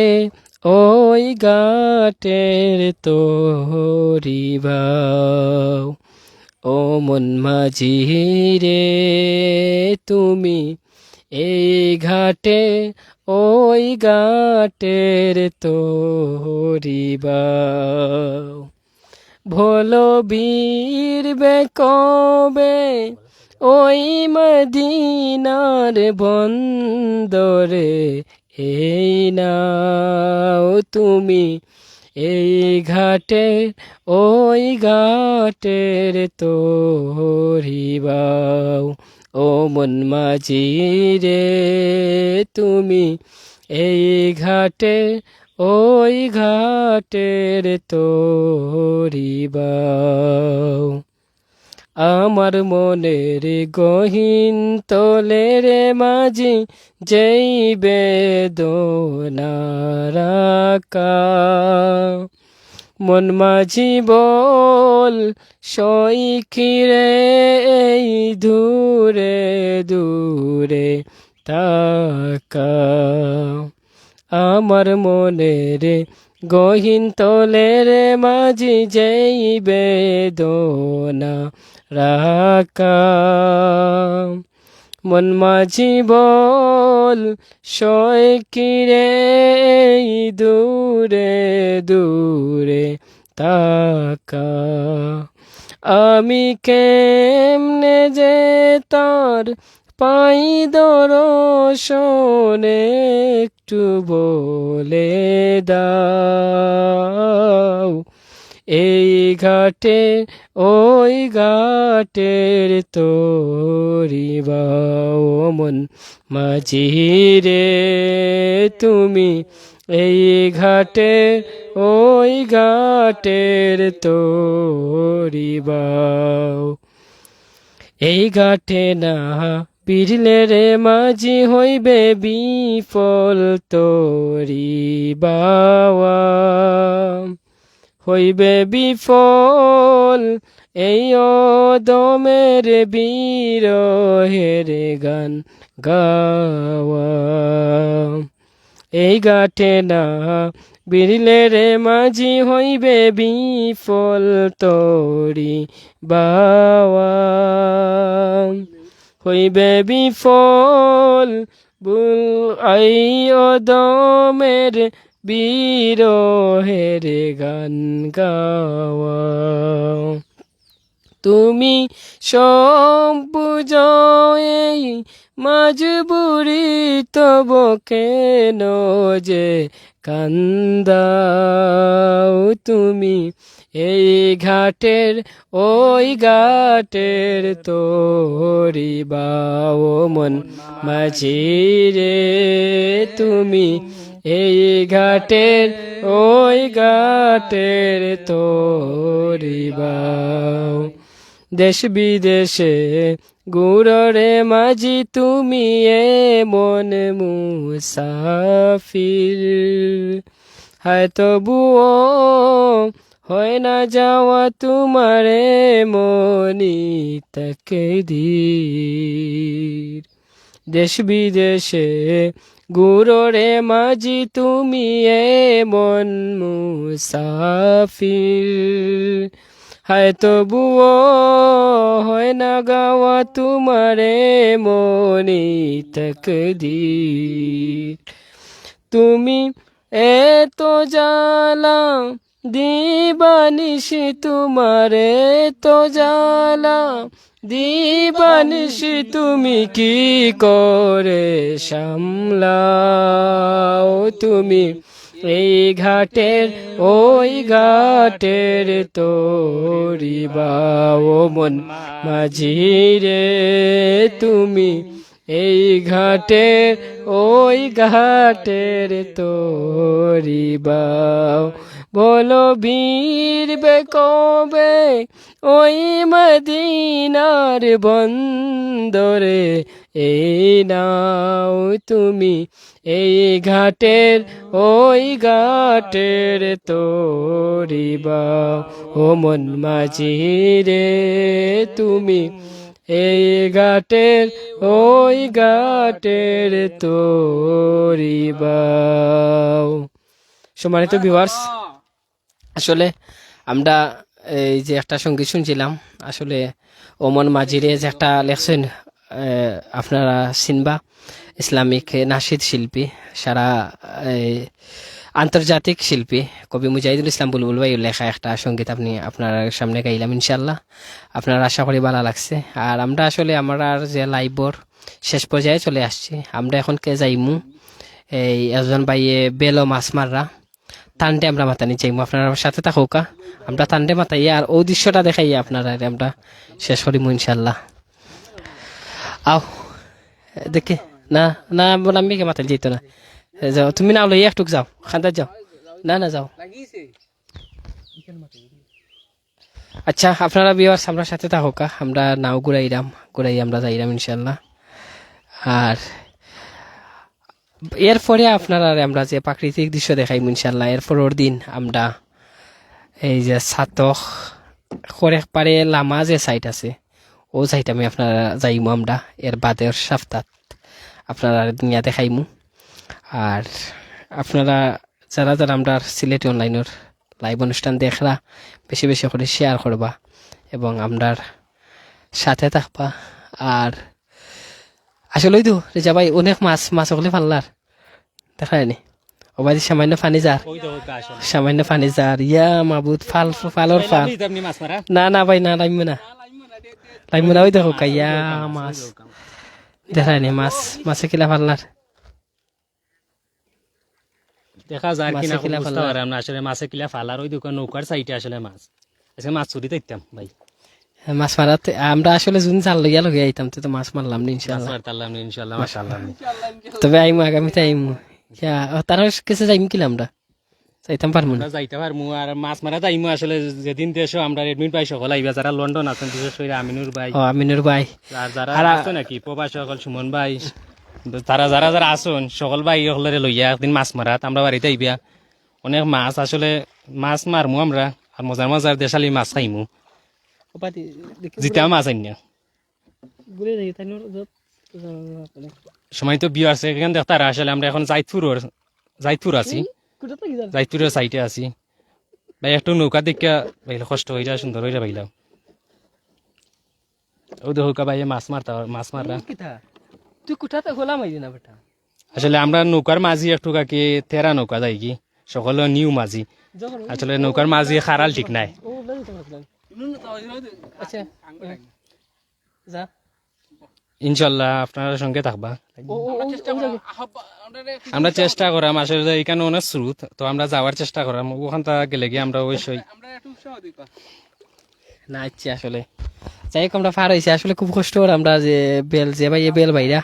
ওই ঘাটের তোরিবাও, ও মন মাঝি রে তুমি এই ঘাটে ওই ঘাটের তোরিবাও, ভোলো বীর কবে ওই মদিনার বন্দরে এই নাও তুমি এই ঘাটে ওই ঘাটের তোরিবাও, ও মন মাঝি রে তুমি এই ঘাটে ওই ঘাটের তোরিবাও, আমার মনের গহীন তোলের মাঝি যেই বেদনারাকা, মন মাঝি বল সইখিরে এই দূরে দূরে তাকা, আমার মনের গহীন তোলের মাঝি যেই বেদনা রাকা, মন মাঝি বল সইখিরে এই দূরে দূরে তাকা, আমি কেমনে যে তার পাই দর্শন একটু বলে দাও, এই ঘাটে ওই ঘাটের তোরিবাও, মন মাঝি রে তুমি এই ঘাটে ওই ঘাটের তোরিবাও, এই ঘাটে না বিড়লে রে মাঝি হইবে বিফল তোরিবাওয়া, হইবে বিফল এই অদমের বিরহের গান গাওয়া, এই ঘাটে না বিড়লে রে মাঝি হইবে বিফল তোরিবাওয়া, হইবে বিফল বুল আই অদমের বিরহের গান গাওয়া, তুমি সব বুঝই মজবুরি তব কেন যে কান্দাও, তুমি এই ঘাটের ওই ঘাটের তোরিবাও, মন মাঝি রে তুমি এই ঘাটের ওই ঘাটের তোরিবাও, দেশ বিদেশে গুররে মাঝি তুমি এ মন মুসাফির, হায় তবুও হয় না যাওয়া তোমারে মনি তাকদীর, দেশ বিদেশে গুররে মাঝি তুমি এমন মুসাফির, হায় তবুও হয় না গাওয়া তোমারে মনি তকদীর। তুমি এত জালা দিবানিশি তোমারে তো জালা দিবানিশি, তুমি কি করে সামলাও? তুমি এই ঘাটের ওই ঘাটের তোরি বাও মন মাঝি রে, তুমি এই ঘাটের ওই ঘাটের তোরি বাও। বলো বীর বে কবে ওই মদিনার বন্দরে এই নাও, তুমি এই ঘাটের ওই ঘাটের তোরি বাও ও মন মাঝি রে, তুমি এই ঘাটের ওই ঘাটের তোরি বাও। সম্মানিত ভিউয়ার্স, আসলে আমরা এই যে একটা সঙ্গীত শুনছিলাম, আসলে ওমন মাঝিরে যে একটা লেখছেন আপনারা চিনবা, ইসলামিক নাশিদ শিল্পী, সারা আন্তর্জাতিক শিল্পী কবি মুজাহিদুল ইসলাম বুলবুল ভাই লেখা একটা সঙ্গীত আপনার সামনে গাইলাম। ইনশাল্লাহ আপনার আশা করি ভালো লাগছে। আর আমরা আসলে আমরা যে লাইভর শেষ পর্যায়ে চলে আসছি। আমরা এখন কে যাইমু এই একজন ভাইয়ে বেলো মাছ মাররা টানটে আমরা মাতানি চাইমু, আপনারা সাথে থাকুকা, আমরা টানটে মাতাই আর ও দৃশ্যটা দেখাই আপনারা আমরা শেষ করিমু ইনশাল্লাহ। আও দেখে না না আমি কে মাতাই যেত না, যাও তুমি নাও লই একটুক যাও, খান্দার যাও, না না যাও। আচ্ছা আপনারা বিয়ার আমরা সাথে থাকুকা, আমরা নাও ঘুরাই আমরা যাইরাম ইনশাল্লাহ। আর এরপরে আপনারা আমরা যে প্রাকৃতিক দৃশ্য দেখাই ইনশাল্লাহ, এরপরের দিন আমরা এই যে সাতক করে পারে লামা যে সাইট আছে ও সাইট আমি আপনারা যাইমু আমরা এর বাদের সপ্তাহ আপনারা দুনিয়া দেখাইমু। আর আপনারা যারা যারা আমরা সিলেটি অনলাইনের লাইভ অনুষ্ঠান দেখরা বেশি বেশি করে শেয়ার করবা এবং আমরার সাথে থাকবা। আর আসলেই তো রেজা ভাই অনেক মাছ হলে পাল্লার দেখা যায়নি ও বাড়ি সামান্য পানি যার, সামান্য পানি যার ইয়া মাবুদ ফালর ফাল না না ভাই না লাইমু না ওই দেখো কাইয়া মাছ দেখা যায়নি, মাছে কিলা পাল্লার
দেখা যায় কিনা বুঝতে পারে আমরা আসলে মাছে কিলা ফালার ওই দোকান নৌকার সাইডে আসলে মাছ আজকে মাছ চুরি দেখতাম ভাই।
মাছ মারাতে আমরা আসলে যদি জাল লইয়া লগে আইতাম তো মাছ মারলাম না ইনশাআল্লাহ,
ইনশাআল্লাহ মাশাআল্লাহ।
তবে আইমু আগামীতে আইমু তার কাছে যাইমু কিলা আমরা যাইতাম পারমু না,
যাইতে পারমু। আর মাছ মারা যাইমু আসলে যেদিন দেশও আমরা এডমিট পাই সকল আইবা, যারা লন্ডন আছেন বিশেষ করে আমিনুর ভাই আর যারা আছে নাকি প্রবাসী সকল সুমন ভাই, তারা যারা যারা আসুন সকল ভাই সকলের লইয়া একদিন মাছ মারাত আমরা বাড়িতে আইবা। অনেক মাছ আসলে মাছ মারমু আমরা, আর মজার মজার দেশালি মাছ খাইমু, জিতা মাছ আইনা সময় তো বিয়ে আছে এখানে দেখতারা। আসলে আমরা এখন জাইতপুর আছি, জাইতপুরের সাইটে আছি ভাই। একটু নৌকা দেখা ভাই কষ্ট হয়ে যায়, সুন্দর হয়ে যায় ভাইলাম। ও দেখা ভাই মাছ মাররা
তুই কোথাতে গোলাম আইলি না বেটা।
আসলে আমরা নৌকার মাঝি একটু কাকে তেরা নৌকা যাই কি সকল নিউ মাঝি, আসলে নৌকার মাঝি খারাল ঠিক নাই।
আচ্ছা যা
ইনশাল্লাহ আপনার সঙ্গে থাকবা, আমরা চেষ্টা করাম। আসলে এখানে অনেক স্রোত তো আমরা যাওয়ার চেষ্টা করাম, ওখান গেলে গিয়ে আমরা অবশ্যই
না ইচ্ছে আসলে যাই হোক আমরা পার হয়েছি। আসলে খুব কষ্ট করে আমরা যে বেল ভাইরা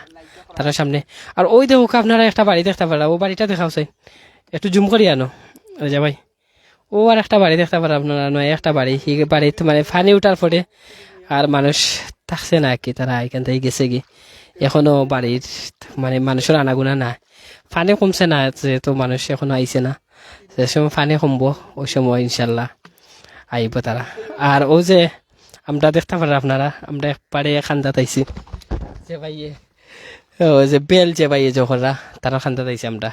তার সামনে। আর ওই দেখো আপনারা একটা বাড়ি দেখতে পারা, ও বাড়িটা দেখা হচ্ছে একটু জুম করি আনো রেজা ভাই। ও আর একটা বাড়ি দেখতে পারা আপনারা, নয় একটা বাড়ি বাড়িতে মানে ফানি উঠার পরে আর মানুষ থাকছে না কি, তারা এখান থেকে গেছে কি। এখনো বাড়ির মানে মানুষের আনাগুনা না, ফানি কমছে না যেহেতু মানুষ এখনো আইছে না। যে সময় ফানি কমবো ওই সময় ইনশাল্লাহ আইব তারা। আর ও যে আমরা দেখতে পারা আপনারা আমরা একবারে খান্দাত আইছি যে ভাইয়ে ওই যে বেল যে ভাই যখনরা তারা খান্দা দিয়েছি আমরা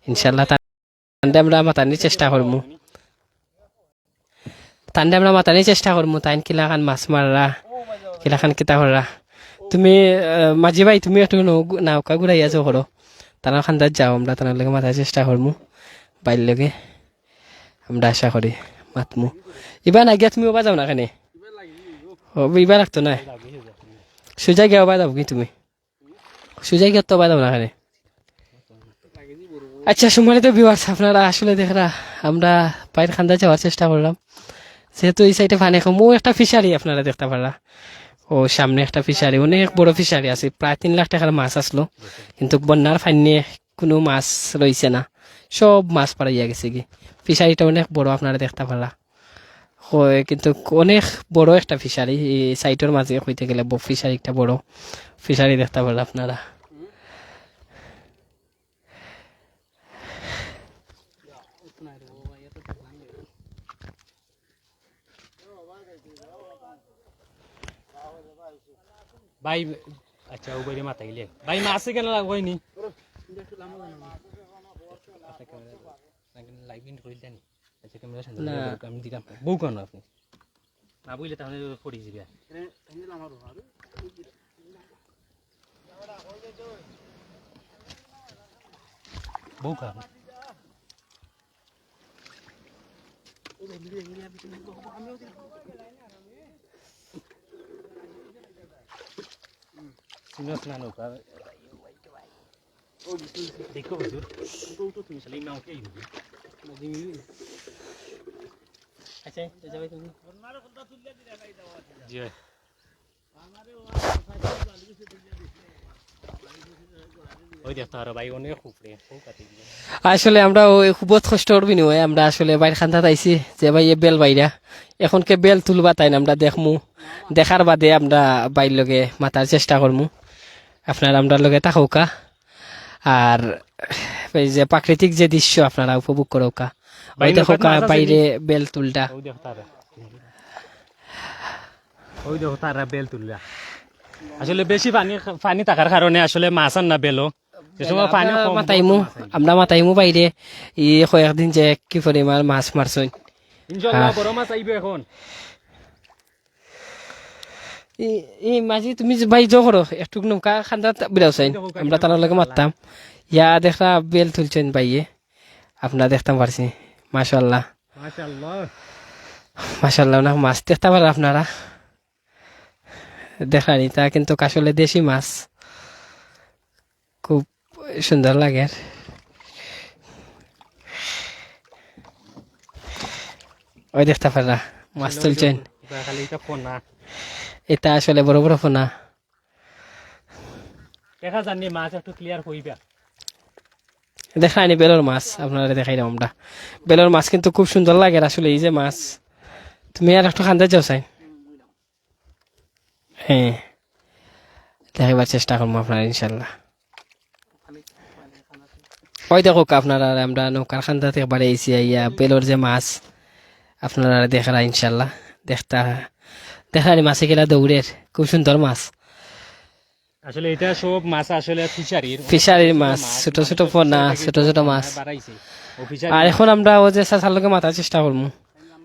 ইনশাল্লাহ তান্ডে আমরা মাতানির চেষ্টা করবো চেষ্টা করবো তাই কিলাখান মাছ মাররা কিলাখান কিতা কররা তুমি মাঝি ভাই তুমি একটু নৌকা ঘুরাইয়া যাও করো তারা খান্দার যাও আমরা তার লগে মাথার চেষ্টা করবো বাইর লগে আমরা আশা করি মাতমু এবার না গিয়া তুমি ওবা যাও না কেন এবার লাগতো না সুজা গিয়া ওবা যাও কি তুমি সুজা গিয়া তো ওবা যাও না কেন আচ্ছা সম্মানিত ভিউয়ার্স আপনারা আসলে দেখরা আমরা বাইর খান্দা যাওয়ার চেষ্টা করলাম যেহেতু এই সাইডে পানি কম ও একটা ফিশারি আপনারা দেখতে পারা ও সামনে একটা ফিশারি অনেক বড় ফিশারি আছে প্রায় 3 লাখ টাকার মাছ আসলো কিন্তু বন্যার ফাইনে কোনো মাছ রয়েছে না সব মাছ পাড়াইয়া গেছে কি ফিশারিটা অনেক বড় আপনারা দেখতে পারা কিন্তু অনেক বড় একটা ফিশারি এই সাইটের মাঝে হইতে গেলে ফিশারি একটা বড় ফিশারি দেখতে পারা আপনারা
ভাই আচ্ছা ও বাইরে মাতাইলে ভাই মাছে কেন লাগবইনি লাইভ ইন কইল জানি আচ্ছা ক্যামেরা সামনে আমি দিলাম বউ কেন আপনি না বুঝলে তাহলে পড়ে যাবে বউ কেন সিনস না নৌকা দেখো হুজুর তো তুমি সালি নাও কে ইবি আচ্ছা যাবে তুমি জি ওই দেখো আর ভাই অনেক খুপড়ে খুব কাটি
আসলে আমরা ওই খুব কষ্ট করবি নি আমরা আসলে বাইর খান্দাত আইছি যে ভাই এ বেল বাইরা এখন কে বেল তুলবা তাই না আমরা দেখমু দেখার বাদে আমরা বাইর লগে মাতার চেষ্টা করমু আপনারা আমরা লগে থাকৌকা আর এই যে প্রাকৃতিক যে দৃশ্য আপনারা উপভোগ করৌকা ওই দেখোকা বাইরে বেল তুলটা
ওই দেখো তারা বেল তুললা আসলে বেশি পানি থাকার কারণে আসলে মাছ আর না বেলো যে সময় পানি কম
আমরা মাতাইমু বাইরে ই কয়েকদিন যে কি পরিমাণ মাছ মারছই
ইনশাআল্লাহ বড় মাছ আইবে এখন
এই মাঝি তুমি ভাই জো করো একটু নৌকা খান্দা বিরাও চাই আমরা তার লগে মারতাম ইয়া দেখরা বেল তুলছেন ভাইয়ে আপনারা দেখতাম পারছি মাশাআল্লাহ
মাশাআল্লাহ
মাশাআল্লাহ না মাছ দেখতে পারেন আপনারা দেখানি তা কিন্তু আসলে দেশি মাছ খুব সুন্দর লাগে ওই দেখতে পারা মাছ তুলছেন এটা আসলে বড় বড় ফোনা
দেখা জানি মাছ একটু ক্লিয়ার হইবা
দেখাইনি বেলর মাছ আপনারা দেখাইলাম আমরা বেলর মাছ কিন্তু খুব সুন্দর লাগে আসলে এই যে মাছ তুমি আর একটু খান্দা যাও চাই হ্যাঁ দেখাইবার চেষ্টা করবো আপনারা ইনশাল্লাহ ওই দেখো আপনারা আমরা নৌকার খান্দা থেকে বাড়ি আইসি ইয়া বেলর যে মাছ আপনারা দেখারা ইনশাল্লাহ দেখানি মাছে গেলা দৌড়ের খুব সুন্দর মাছ
আসলে এটা সব মাছ আসলে
ফিশারির মাছ ছোট ছোট পোনা ছোট ছোট মাছ আর এখন আমরা ও যে চাচার লগে মাথার চেষ্টা করবো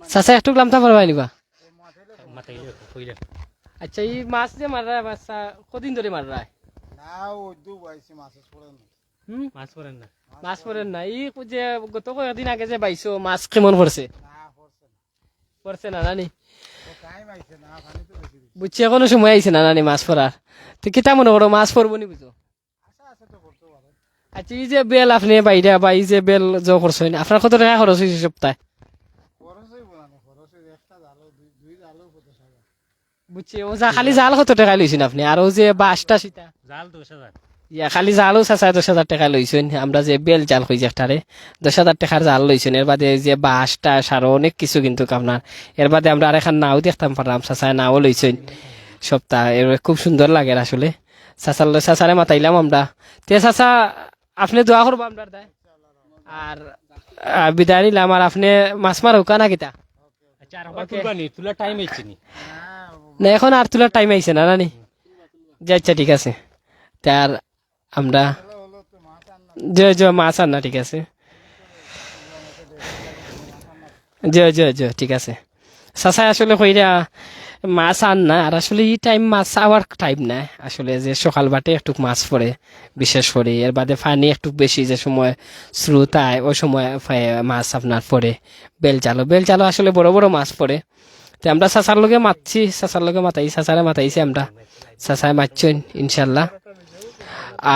চাচা একটু লামতা পারবাই নিবা আচ্ছা এই মাছ যে মারা বাচ্চা কদিন ধরে মারা মাছ পড়েন না এই যে গত কয়েকদিন আগে যে বাইছো মাছ কেমন পড়ছে পড়ছে না নানি বুঝছি এখনো সময় আইছে না নানি মাছ পড়ার তো কিতা মনে করো মাছ পড়বো নি বুঝো আচ্ছা এই যে বেল আপনি বাইরে বা এই যে বেল জো করছেন আপনার কত টাকা খরচ হয়েছে সপ্তাহে বুঝছি ও যা খালি জাল কত টাকা লইছেন আপনি আর ও যে বাসটা সীতা
জাল 10,000
ইয়া খালি জালও চাচা 10,000 টাকা লইছেন আমরা যে বেল জাল কইছি একটারে 10,000 টাকার জাল লইছেন এর বাদে যে বাসটা সারো অনেক কিছু কিন্তু আপনার এর বাদে আমরা আর এখন নাও দেখতাম পারলাম চাচা নাও লইছেন সপ্তাহ এর খুব সুন্দর লাগে আসলে চাচারে মাতাইলাম আমরা তে চাচা আপনি দোয়া করবো আমরা দায় আর বিদায় নিলাম আর আপনি মাছ মার হোকা না কিতা
তুলার টাইম হয়েছে
না এখন আর তোলার টাইম আইছে না নানি আচ্ছা ঠিক আছে তার আমরা জয় জয় মাছ আন না, ঠিক আছে, জয় জয় জয়, ঠিক আছে। চাচা আসলে কইরা মাছ আন না, আর আসলে এই টাইম মাছ আওয়ার টাইম না, আসলে যে সকাল বাটে একটু মাছ পড়ে বিশেষ করে, এর বাদে পানি একটু বেশি যে সময় স্রোত আয় ওই সময় মাছ আপনার পড়ে। বেল চালো আসলে বড় বড় মাছ পড়ে। তো আমরা চাচার লগে মাতছি, চাচার লগে মাতাই, চাচারে মাতাইছি আমরা, চাচায় মাতছেন ইনশাল্লাহ।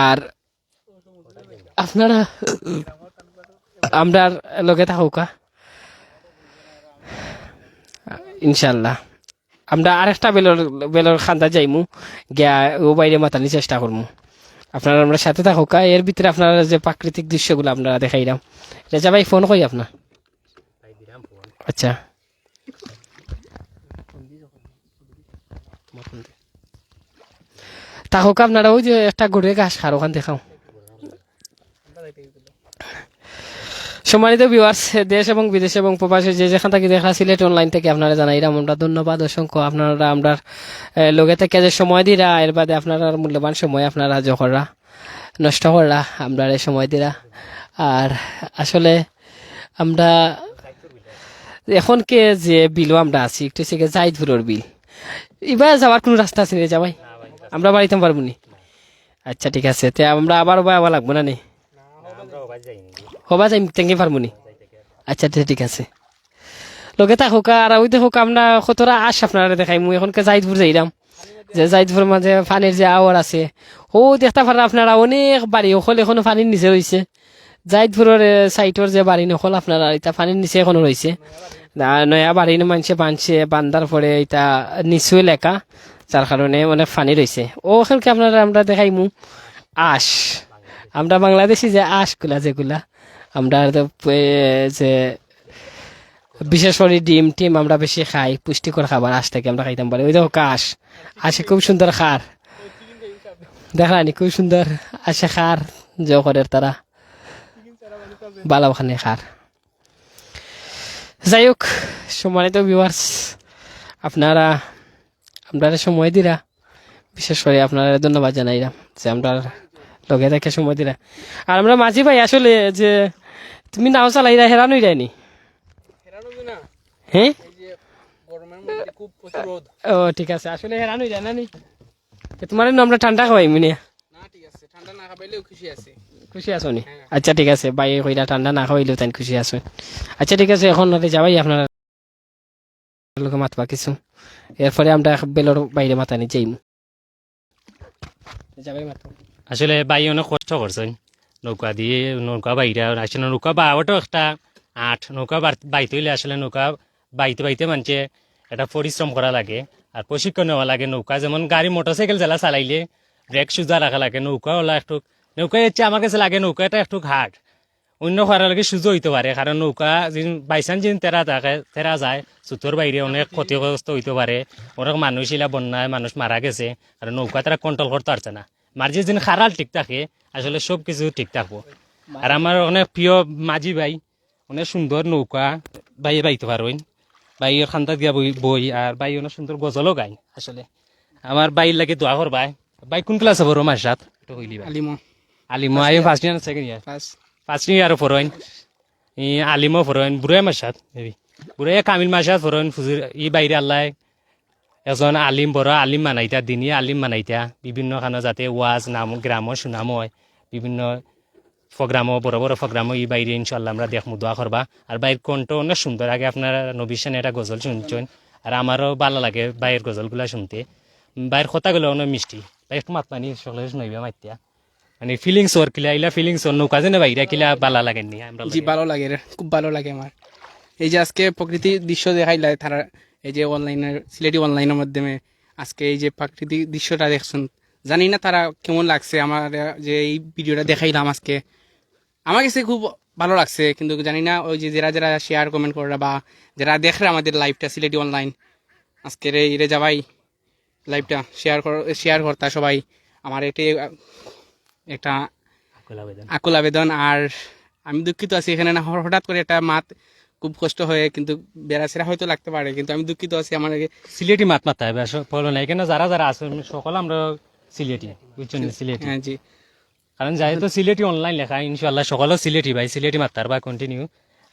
আর আপনারা আমরা লগে থাকুকা ইনশাল্লাহ। আমরা আরেকটা বেলর খান্দা যাইমু, গিয়া ও বাইরে মাতানি চেষ্টা করবো। আপনারা আমরা সাথে থাকুকা, এর ভিতরে আপনারা যে প্রাকৃতিক দৃশ্যগুলো আপনারা দেখাইলাম। রেজা ভাই ফোন করি আপনার, আচ্ছা থাকুক আপনারা, ওই যে একটা গরুর ঘাস খার ওখান দেখাও। সম্মানিত ভিউয়ার্স, দেশ এবং বিদেশ এবং প্রবাসী যে যেখান থেকে দেখা সিলেট অনলাইন থেকে আপনারা জানাইলাম আমরা ধন্যবাদ অসংখ্য। আপনারা আমরা লগে থেকে যে সময় দিরা, এর বাদে আপনারা মূল্যবান সময় আপনারা জহররা নষ্ট কররা, আমরা এই সময় দিরা। আর আসলে আমরা এখন কে যে বিলও আমরা আছি একটু সে জাইদপুরের বিল, এবার যাওয়ার কোনো রাস্তা আছে রে যাবাই, আমরা বাড়িতে পারবো নি? আচ্ছা ঠিক আছে, তে আমরা আবার আবার লাগবো না নি, হবা যাই তেঙ্গে পারবো নি? আচ্ছা ঠিক আছে, লগে থাকুক। আর ওই দেখুক আমরা কতটা আশ আপনারা দেখাই, মুই এখনকে জাইদপুর যাইলাম, যে জাইদপুর মাঝে পানির যে আওয়ার আছে, ও দেখতে পারেন আপনারা অনেক বাড়ি ওখল এখনো পানির নিচে রয়েছে। জাইদপুরের সাইটর যে বাড়ি নকল আপনারা এটা পানির নিচে এখনো রয়েছে। নয়া বাড়ি মানুষে বানছে, বান্দার পরে এটা নিচু এলাকা, যার কারণে অনেক পানি রয়েছে। ওখানকে আপনারা আমরা দেখাইমু আশ, আমরা বাংলাদেশি যে আশগুলা যেগুলা আমরা যে বিশেষ করে ডিম টিম আমরা বেশি খাই, পুষ্টিকর খাবার আশ থেকে আমরা খাইতাম পারি। ওই দেখো আশ, আশে খুব সুন্দর খার দেখানি, খুব সুন্দর আসে খার জগরের তারা বালা ওখানে খার। যাই হোক সম্মানিত ভিউয়ার্স, আপনারা আমরা সময় দিরা, বিশেষ করে আপনারা ধন্যবাদ জানাইলাম যে আমরা লগে থেকে সময় দিরা। আর আমরা মাঝি ভাই আসলে যে তুমি নাও চালাইরা হেরান হয়ে যায়নি? হ্যাঁ ও ঠিক আছে, আসলে হেরান হয়ে যায় না নি? তোমার আমরা ঠান্ডা খাওয়াই মিনে, খুশি আছো নি? আচ্ছা ঠিক আছে, বাই কইরা ঠান্ডা না খাওয়াইলেও তাই খুশি আছো। আচ্ছা ঠিক আছে, এখন যাবাই আপনারা লোকে মাতবা কিছু, এরপরে আমরা বেলর বাইরে মাতানি যাইমু। যাবাই মাত
আসলে বাই অনেক কষ্ট করছেন নৌকা দিয়ে, নৌকা বাইরা আসলে নৌকা বাওয়াটাও একটা আট, নৌকা বাইতে হইলে আসলে নৌকা বাইতে মানছে এটা পরিশ্রম করা লাগে আর প্রশিক্ষণ নেওয়া লাগে। নৌকা যেমন গাড়ি মোটরসাইকেল জ্বালা চালাইলে ব্রেক সোজা রাখা লাগে, নৌকা ওলা একটু নৌকা হচ্ছে আমার কাছে লাগে নৌকাটা একটু হার্ড, অন্য করার লাগে সুযোগ হইতে পারে। কারণ নৌকা যিনি বাইচান্স যিনি তেরা যায় সুতোর বাইরে অনেক ক্ষতিগ্রস্ত হইতে পারে, অনেক মানুষ ইলা বন্যায় মানুষ মারা গেছে, আর নৌকা তারা কন্ট্রোল করতে পারছে না। মার্জি যিনি খারাল ঠিক থাকে আসলে সব কিছু ঠিক থাকবো। আর আমার অনেক প্রিয় মাঝি ভাই, অনেক সুন্দর নৌকা বাইতে পারবেন, বাই খান্দাত গিয়া বই আর বাই অনেক সুন্দর গজলও গাই। আসলে আমার বাইর লাগে দোয়া করবাই। বাই কোন ক্লাস হবো রোমার সাথ আলিমো আই first year second year first ইয়ারও ফরইন আলিমও ফরইন বুড়াই মার সাথ বুড়াই কামিল মার সাথ ফরইন ফুজির ই বাইরে আল্লাহ এজন আলিম বড় আলিম মানাইতা, দিনী আলিম মানাইতা, বিভিন্ন খানা যাতে ওয়াজ নাম গ্রামও সুনামও হয়, বিভিন্ন প্রোগ্রামও বড় বড় প্রোগ্রামও ই বাইরে ইনশাল্লাহ আমরা দেখমু দোয়া করবা। আর বাইর কণ্ঠ অনেক সুন্দর, আগে আপনারা নবিশানে একটা গজল শুনছেন আর আমারও ভালো লাগে বাইরের গজলগুলা শুনতে, বাইরের কথাগুলো অনেক মিষ্টি। বাই একটু মাতমানি সকলে শুনাইবা মাতিয়া, মানে ফিলিংস ওর কিলা ইলা ফিলিংস ওর নৌকা যেন বাইরা কিলা ভালো লাগেননি?
জি ভালো লাগে রে, খুব ভালো লাগে আমার। এই যে আজকে প্রকৃতির দৃশ্য দেখাইলা তারা, এই যে অনলাইনের সিলেটি অনলাইনের মাধ্যমে আজকে এই যে প্রাকৃতিক দৃশ্যটা দেখছেন, জানি না তারা কেমন লাগছে আমার যে এই ভিডিওটা দেখাইলাম আজকে, আমার কাছে খুব ভালো লাগছে। কিন্তু জানি না ওই যে যারা শেয়ার কমেন্ট কররা বা যারা দেখরা আমাদের লাইভটা সিলেটি অনলাইন আজকের এই রেজা ভাই লাইভটা শেয়ার করতা সবাই, আমার এটাই একটা আকুল আবেদন। আর আমি দুঃখিত আছি এখানে না হঠাৎ করে একটা মাত খুব কষ্ট হয়ে, কিন্তু বেড়াচেরা হয়তো লাগতে পারে, কিন্তু আমি দুঃখিত আছি। আমার
সিলেটি মাত মাতা ফলো নাই কেন, যারা যারা আছে সকল আমরা সিলেটি বুঝছেন, সিলেটি।
হ্যাঁ জি,
কারণ যেহেতু সিলেটি অনলাইন লেখা ইনশাল্লাহ সকলেও সিলেটি ভাই সিলেটি মাত্তার বা কন্টিনিউ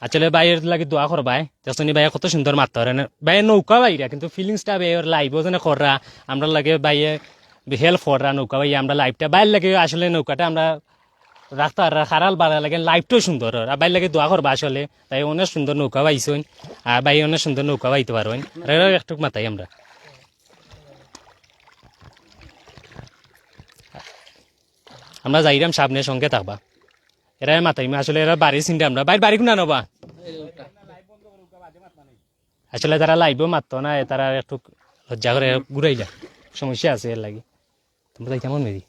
আসলে বাইরের লাগে দোয়া কর ভাই তেসনি ভাই কত সুন্দর মাত্তা পারে ভাই নৌকা বাইরা কিন্তু ফিলিংসটা ভাইয়ের লাইভও যেন কররা আমরা লাগে ভাইয়ে হেল্প কররা নৌকা ভাই আমরা লাইভটা বাইর লাগে আসলে নৌকাটা আমরা রাখতে আর খারাল বাড়া লাগে লাইভটাও সুন্দর আর বাইর লাগে দোয়া করবা আসলে তাই অনেক সুন্দর নৌকা বাইছেন আর ভাই অনেক সুন্দর নৌকা বাইতে পারবেন একটু মাতাই আমরা আমরা যাইরাম সামনের সঙ্গে থাকবা এরা মাতাই আসলে এরা বাড়ি চিন্তা আমরা বাড়ি কোনা নবা আসলে তারা লাইভও মারতো না তারা একটু লজ্জা করে ঘুরাইলা সমস্যা আছে এর লাগে তোমরা যাই কেমন মেরি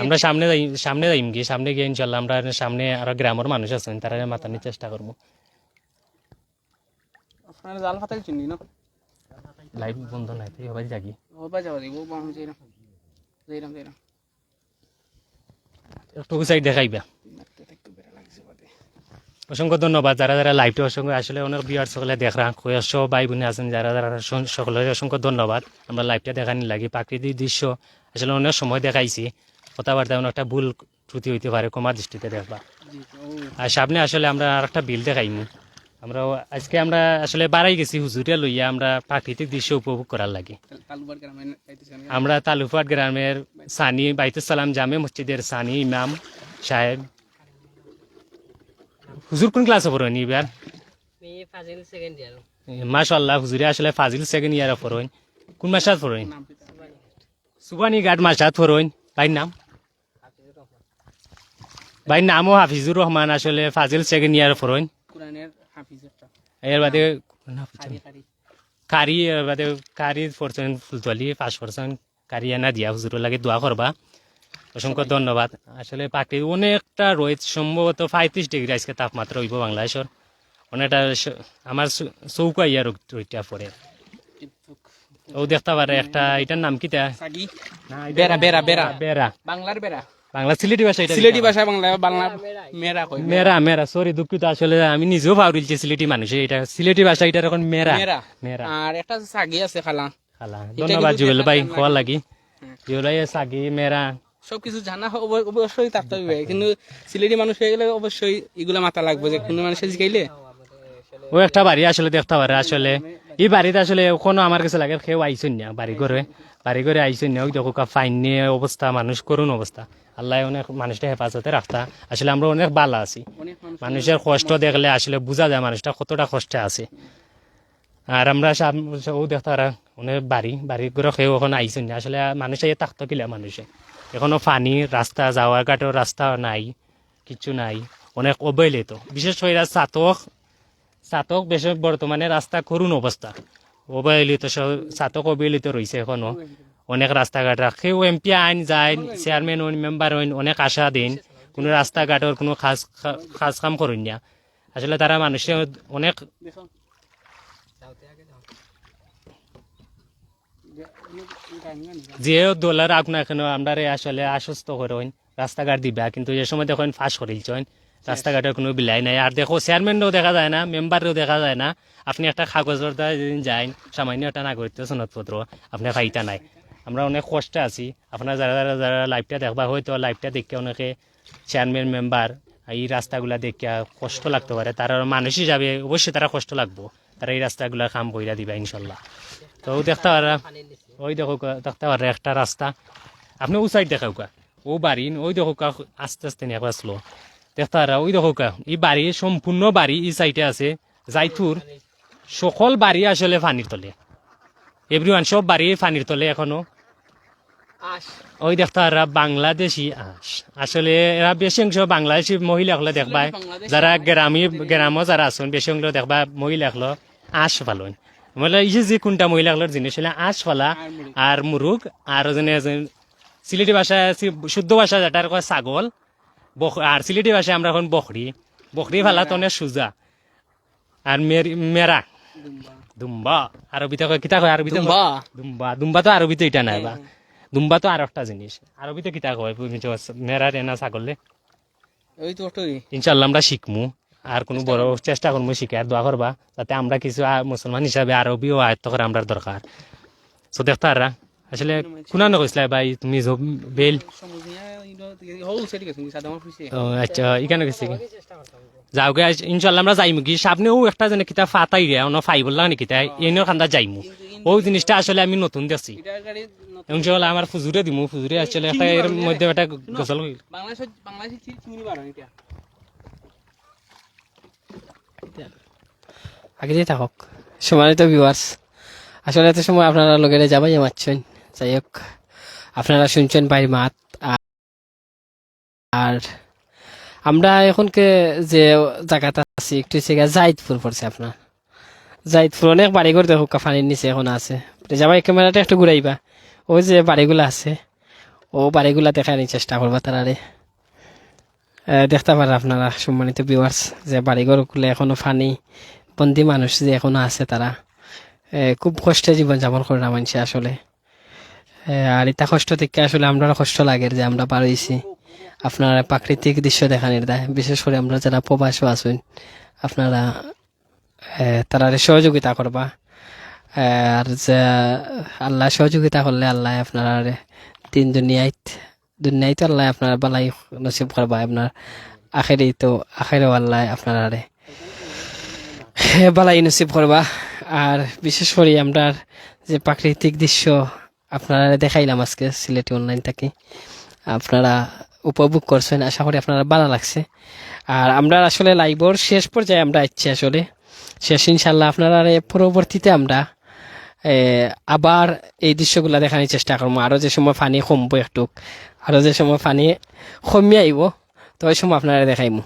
আমরা সামনে যাইম কি সামনে গিয়ে ইনশাল্লাহ আমরা সামনে আরো গ্রামের মানুষ আছেন তারা মাতানোর চেষ্টা করবো
আপনারা জাল ফাতাল চিনি না
লাইভ বন্ধ নাই তুই হবাই জাগি
ওবা যাওয়া দিব বাম যাইরাম যাইরাম যাইরাম
একটু সাইড দেখাইবা অসংখ্য ধন্যবাদ যারা যারা লাইভটা অসংখ্য আসলে অনেক বিয়ার সকলে দেখরা কয়েকশ ভাই বোনে আছেন যারা যারা সকলের অসংখ্য ধন্যবাদ আমরা লাইভটা দেখানি লাগি প্রাকৃতিক দৃশ্য আসলে অনেক সময় দেখাইছি কথাবার্তা অনেকটা ভুল ত্রুটি হইতে পারে কমার দৃষ্টিতে দেখবা আর সামনে আসলে আমরা আর একটা বিল দেখাইনি আমরা আজকে আমরা আসলে বাড়াই গেছি হুজুরিয়া লইয়া আমরা প্রাকৃতিক দৃশ্য উপভোগ করার লাগে আমরা তালুফাট গ্রামের সানি বাইতুল সালাম জামে মসজিদের সানি ইমাম সাহেব হুজুর কোন ক্লাসে পড়েন এবার মাশাআল্লাহ হুজুরে আসলে ফাজিল সেকেন্ড ইয়ারে পড়েন কোন মাসাত পড়েন সুবানি ঘাট মাসাত পড়েন ভাই নামও হাফিজুর রহমান আসলে ফাজিল সেকেন্ড ইয়ারে পড়েন এর বাদে কারি এর বাদে কারি পড়ছেন ফুলতলি 5% কারি এনা দিয়া হুজুরের লাগে দোয়া করবা অসংখ্য ধন্যবাদ আসলে পাখি অনেকটা রয়েছে সম্ভবত 35 ডিগ্রি আজকে তাপমাত্রা হইব বাংলাদেশের অনেকটা আমার চৌকা ইয়ার ওইটা পরে ও দেখতে পারে একটা এটার নাম কি
বেরা বেরা বেরা
বেড়া
বাংলার বেরা
বাংলা সিলেটি ভাষা এটা
সিলেটি ভাষা বাংলা বাংলা মেরা কই
মেরা মেরা সরি দুঃখিত আসলে আমি নিজেও ভাবরিলছি সিলেটি মানুষ এটা সিলেটি ভাষা এটা এখন মেরা
মেরা
মেরা
আর একটা সাগি আছে খালা
খালা ধন্যবাদ জুয়েল ভাই খোয়া লাগি জুয়েল ভাই সাগি মেরা
সবকিছু জানা অবশ্যই থাকতে হবে কিন্তু সিলেটি মানুষ হয়ে গেলে অবশ্যই এগুলা মাথা লাগবে যে কোনো মানুষের শিখাইলে
ও একটা বাড়ি আসলে দেখতে পারে আসলে এই বাড়িতে আসলে কোনো আমার কাছে লাগে কেউ আইসুন না বাড়ি ঘরে আইসুন না ওই দেখো ফাইন নিয়ে অবস্থা মানুষ করুন অবস্থা আল্লাহ অনেক মানুষটা হেফাজতে রাখতা আসলে আমরা অনেক ভালো আছি মানুষের কষ্ট দেখলে আসলে বোঝা যায় মানুষটা কতটা কষ্টে আছে আর আমরা ও দেখতে পারা অনেক বাড়ি ঘরে কেউ এখন আইসুন না আসলে মানুষে থাকতো কিলা মানুষে এখনো পানি রাস্তা যাওয়ার ঘাটের রাস্তা নাই কিছু নাই অনেক অবহেলিত বিশেষ করে চাতক বেশি বর্তমানে রাস্তা করুন অবস্থা অবহেলিত চাতক অবহেলিত রয়েছে এখনো অনেক রাস্তাঘাট কেউ এমপি আইন যায় চেয়ারম্যান হইন মেম্বার হইন অনেক আশা দিন কোনো রাস্তাঘাটের কোনো খাস কাম করুন না আসলে তারা মানুষে অনেক যে দলের আপনার এখানে আমরা আসলে আশ্বস্ত করেন রাস্তাঘাট দিবা কিন্তু যে সময় দেখেন ফাঁস করেছেন রাস্তাঘাটের কোনো বিলাই নাই আর দেখো চেয়ারম্যানও দেখা যায় না মেম্বারও দেখা যায় না আপনি একটা কাগজের দ্বারা যেদিন যাইন সামান্য একটা নাগরিকত্ব সনদপত্র আপনি খাইতা নাই আমরা অনেক কষ্টে আছি আপনারা যারা যারা যারা লাইভটা দেখবা হয়তো লাইভটা দেখে অনেকে চেয়ারম্যান মেম্বার এই রাস্তাগুলা দেখে কষ্ট লাগতে পারে তারা মানুষ হিসাবে অবশ্যই তারা কষ্ট লাগবো তারা এই রাস্তাগুলা কাম কইরা দিবা ইনশাল্লাহ তো দেখতে পারা ওই দেখো দেখতে পারে একটা রাস্তা আপনি ও সাইড দেখাও ও বাড়ি ওই দেখো আস্তে আস্তে নিয়ে আসলো দেখতে পারা ওই দেখো এই বাড়ি সম্পূর্ণ বাড়ি এই সাইডে আছে জাইথুর সকল বাড়ি আসলে পানির তলে এভরিওয়ান সব বাড়ি পানির তলে এখনো ওই দেখতে পারা বাংলাদেশি আসলে এরা বেশি অংশ বাংলাদেশি মহিলা হলে দেখবাই যারা গ্রামও যারা আছেন বেশি অংশ দেখবা মহিলা হলো আঁশ ফালন মানে এই যে কোনটা মহিলাগুলোর জিনিস হলে আঁশ ফালা আর মুরুগ আর সিলেটি ভাষায় শুদ্ধ ভাষা যেটার কয় ছাগল আর সিলেটি ভাষায় আমরা এখন বকরি ফালা তো অনেক সোজা আর মেরা দুম্বা আরবিতে কয় কিতা কয় আরবিতে দুম্বা তো আরবিতে এটা নাই বা দুম্বা তো আর একটা জিনিস আরবিতে কিতা কয় মেরা রেনা ছাগলে ইনশাল্লাহ আমরা শিখমু আর কোনো বড় চেষ্টা করবো শিখে আর দোয়া করবা যাতে আমরা কিছু মুসলমান হিসাবে আরবিও আয়ত্ত করে আমরা দরকার সো দেখতে পারা আসলে কোনা নকইছিলা ভাই তুমি বেল ও আচ্ছা এখানে গেছে কি যাও গে ইনশাল্লাহ আমরা যাইমু কি সামনেও একটা যেন কিতা ফাতাই রে অন ফাইবল লাগে কিতা এনে খান্দা যাইমু ওই জিনিসটা আসলে আমি নতুন দেখছি ইনশাল্লাহ আমার ফুজুরে দিমু ফুজুরে আসলে একটা এর মধ্যে একটা গছল
বাংলাদেশে চিংড়ি বাড়ো এটা
আগে দিয়ে থাকক সম্মানিত ভিউয়ার্স আসলে এত সময় আপনারা লোকেরা যাবাই মারছেন যাই হোক আপনারা শুনছেন বাইর মাত আর আমরা এখনকে যে জায়গাটা আছি একটু জায়গা জাহিদপুর পড়ছে আপনার জাহিদপুর অনেক বাড়িঘর দেখো পানির নিচে এখন আছে যাবাই ক্যামেরাটা একটু ঘুরাইবা ওই যে বাড়িগুলো আছে ও বাড়িগুলা দেখানোর চেষ্টা করবা তারারে দেখতে পারেন আপনারা সম্মানিত ভিউয়ার্স যে বাড়িঘরগুলো এখনো পানি বন্দি মানুষ যে এখনো আছে তারা খুব কষ্টে জীবনযাপন করে না মানুষে আসলে আর এটা কষ্ট থেকে আসলে আমরা কষ্ট লাগে যে আমরা পারইছি আপনারা প্রাকৃতিক দৃশ্য দেখানোর দেয় বিশেষ করে আমরা যারা প্রবাসী আছেন আপনারা তারা সহযোগিতা করবা আর যে আল্লাহ সহযোগিতা করলে আল্লাহ আপনারা তিন দুনিয়ায় তো আল্লাহ আপনার বালাই নসিব করবা আপনার আখেরেও আল্লাহ আপনারা বালাই নসিব করবা আর বিশেষ করে আমরা যে প্রাকৃতিক দৃশ্য আপনারা দেখাইলাম আজকে সিলেটি অনলাইন থেকে আপনারা উপভোগ করছেন আশা করি আপনারা ভালো লাগছে আর আমরা আসলে লাইভর শেষ পর্যায়ে আমরা ইচ্ছে আসলে শেষ ইনশাল্লাহ আপনারা পরবর্তীতে আমরা আবার এই দৃশ্যগুলো দেখানোর চেষ্টা করবো আরও যে সময় পানি কমবো একটু আরও যে সময় পানি কমিয়ে আইব তো ওই সময় আপনারা দেখাইমু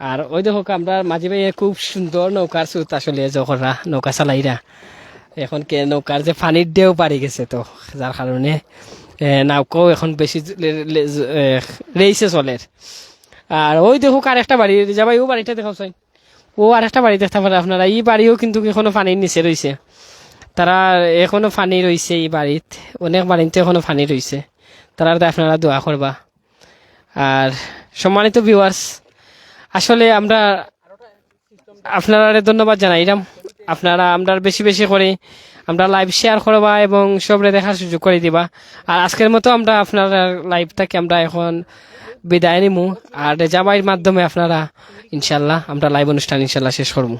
আর ওই দেখো আমরা মাঝে ভাই খুব সুন্দর নৌকার সুত আসলে যখনরা নৌকা চালাইরা এখন কে নৌকার যে পানির ঢেউ পারি গেছে তো যার কারণে নাওকাও এখন বেশি রেইসে চলের আর ওই দেখো আর একটা বাড়ি যাবাই ও বাড়িটা দেখাও চাই ও আর একটা বাড়ি দেখতে পারে আপনারা এই বাড়িও কিন্তু এখনো পানির নিচে রয়েছে তারা এখনো পানি রয়েছে এই বাড়িত অনেক বাড়িতে এখনো পানি রয়েছে তারা আপনারা দোয়া করবা আর সম্মানিত ভিউয়ার্স আসলে আমরা আপনারা ধন্যবাদ জানাইলাম আপনারা আমরা বেশি বেশি করে আমরা লাইভ শেয়ার করবা এবং সবরে দেখার সুযোগ করে দিবা আর আজকের মতো আমরা আপনার লাইভটাকে আমরা এখন বিদায় নিমু আর জামাইয়ের মাধ্যমে আপনারা ইনশাল্লাহ আমরা লাইভ অনুষ্ঠান ইনশাল্লাহ শেষ করবো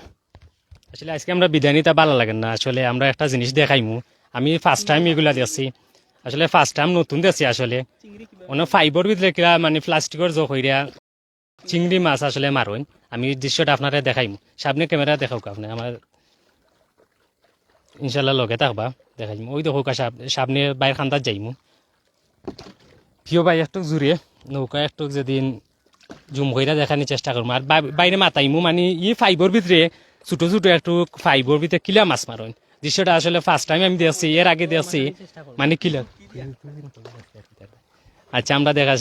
আসলে আজকে আমরা বিদায় নিতে ভালো লাগে না আসলে আমরা একটা জিনিস দেখাইমু আমি ফার্স্ট টাইম এগুলা দেখছি আসলে ফার্স্ট টাইম নতুন দেখছি আসলে অনেক ফাইবর ভিতরে কিরা মানে প্লাস্টিকের জোক হইয়া চিংড়ি মাছ আসলে মারুন আমি দৃশ্যটা আপনারা দেখাইমু সামনে ক্যামেরা দেখাও আপনি আমার ইনশাল্লাহ লগে থাকবা দেখাইমু ওই দেখো সামনে বাইর খান্দার যাইমু প্রিয় ভাই একটু জুড়ে নৌকা একটু যেদিন জুম কইরা দেখানোর চেষ্টা করবো আর বাইরে মাতাইমু মানে ই ফাইবর ভিতরে ছোট ছোট একটু ফাইবর ভিতরে কিলা মাছ মারুন দৃশ্যটা আসলে ফার্স্ট টাইম আমি দেখছি এর আগে দেখছি মানে কিলা আচ্ছা আমরা দেখা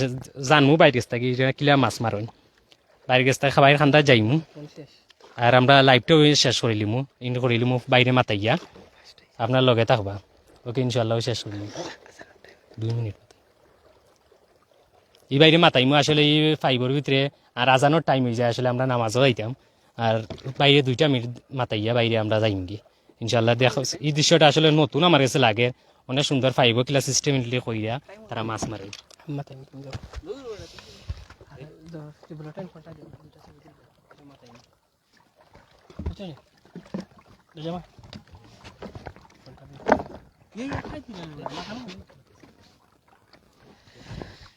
জানমু বাইরে গেছ থাকি কিলা মাছ মারুন বাইরে গেছ থাকি খাবার খান্দা যাইমু আর আমরা লাইভটাও শেষ করিলিমু বাইরে মাতাইয়া আপনার লগে থাকবা ওকে ইনশাল্লাহ শেষ করিলিম 2 মিনিট এই বাইরে মাতাইমু আসলে এই ফাইবর ভিতরে আর আজানোর টাইম হয়ে যায় আসলে আমরা নামাজও যাইতাম আর বাইরে 2 মিনিট মাতাইয়া বাইরে আমরা যাইম গিয়ে ইনশাল্লাহ দেখো এই দৃশ্যটা আসলে নতুন আমার কাছে লাগে অনেক সুন্দর ফাইবর কিলা সিস্টেমেটলি কইরা তারা মাছ মারে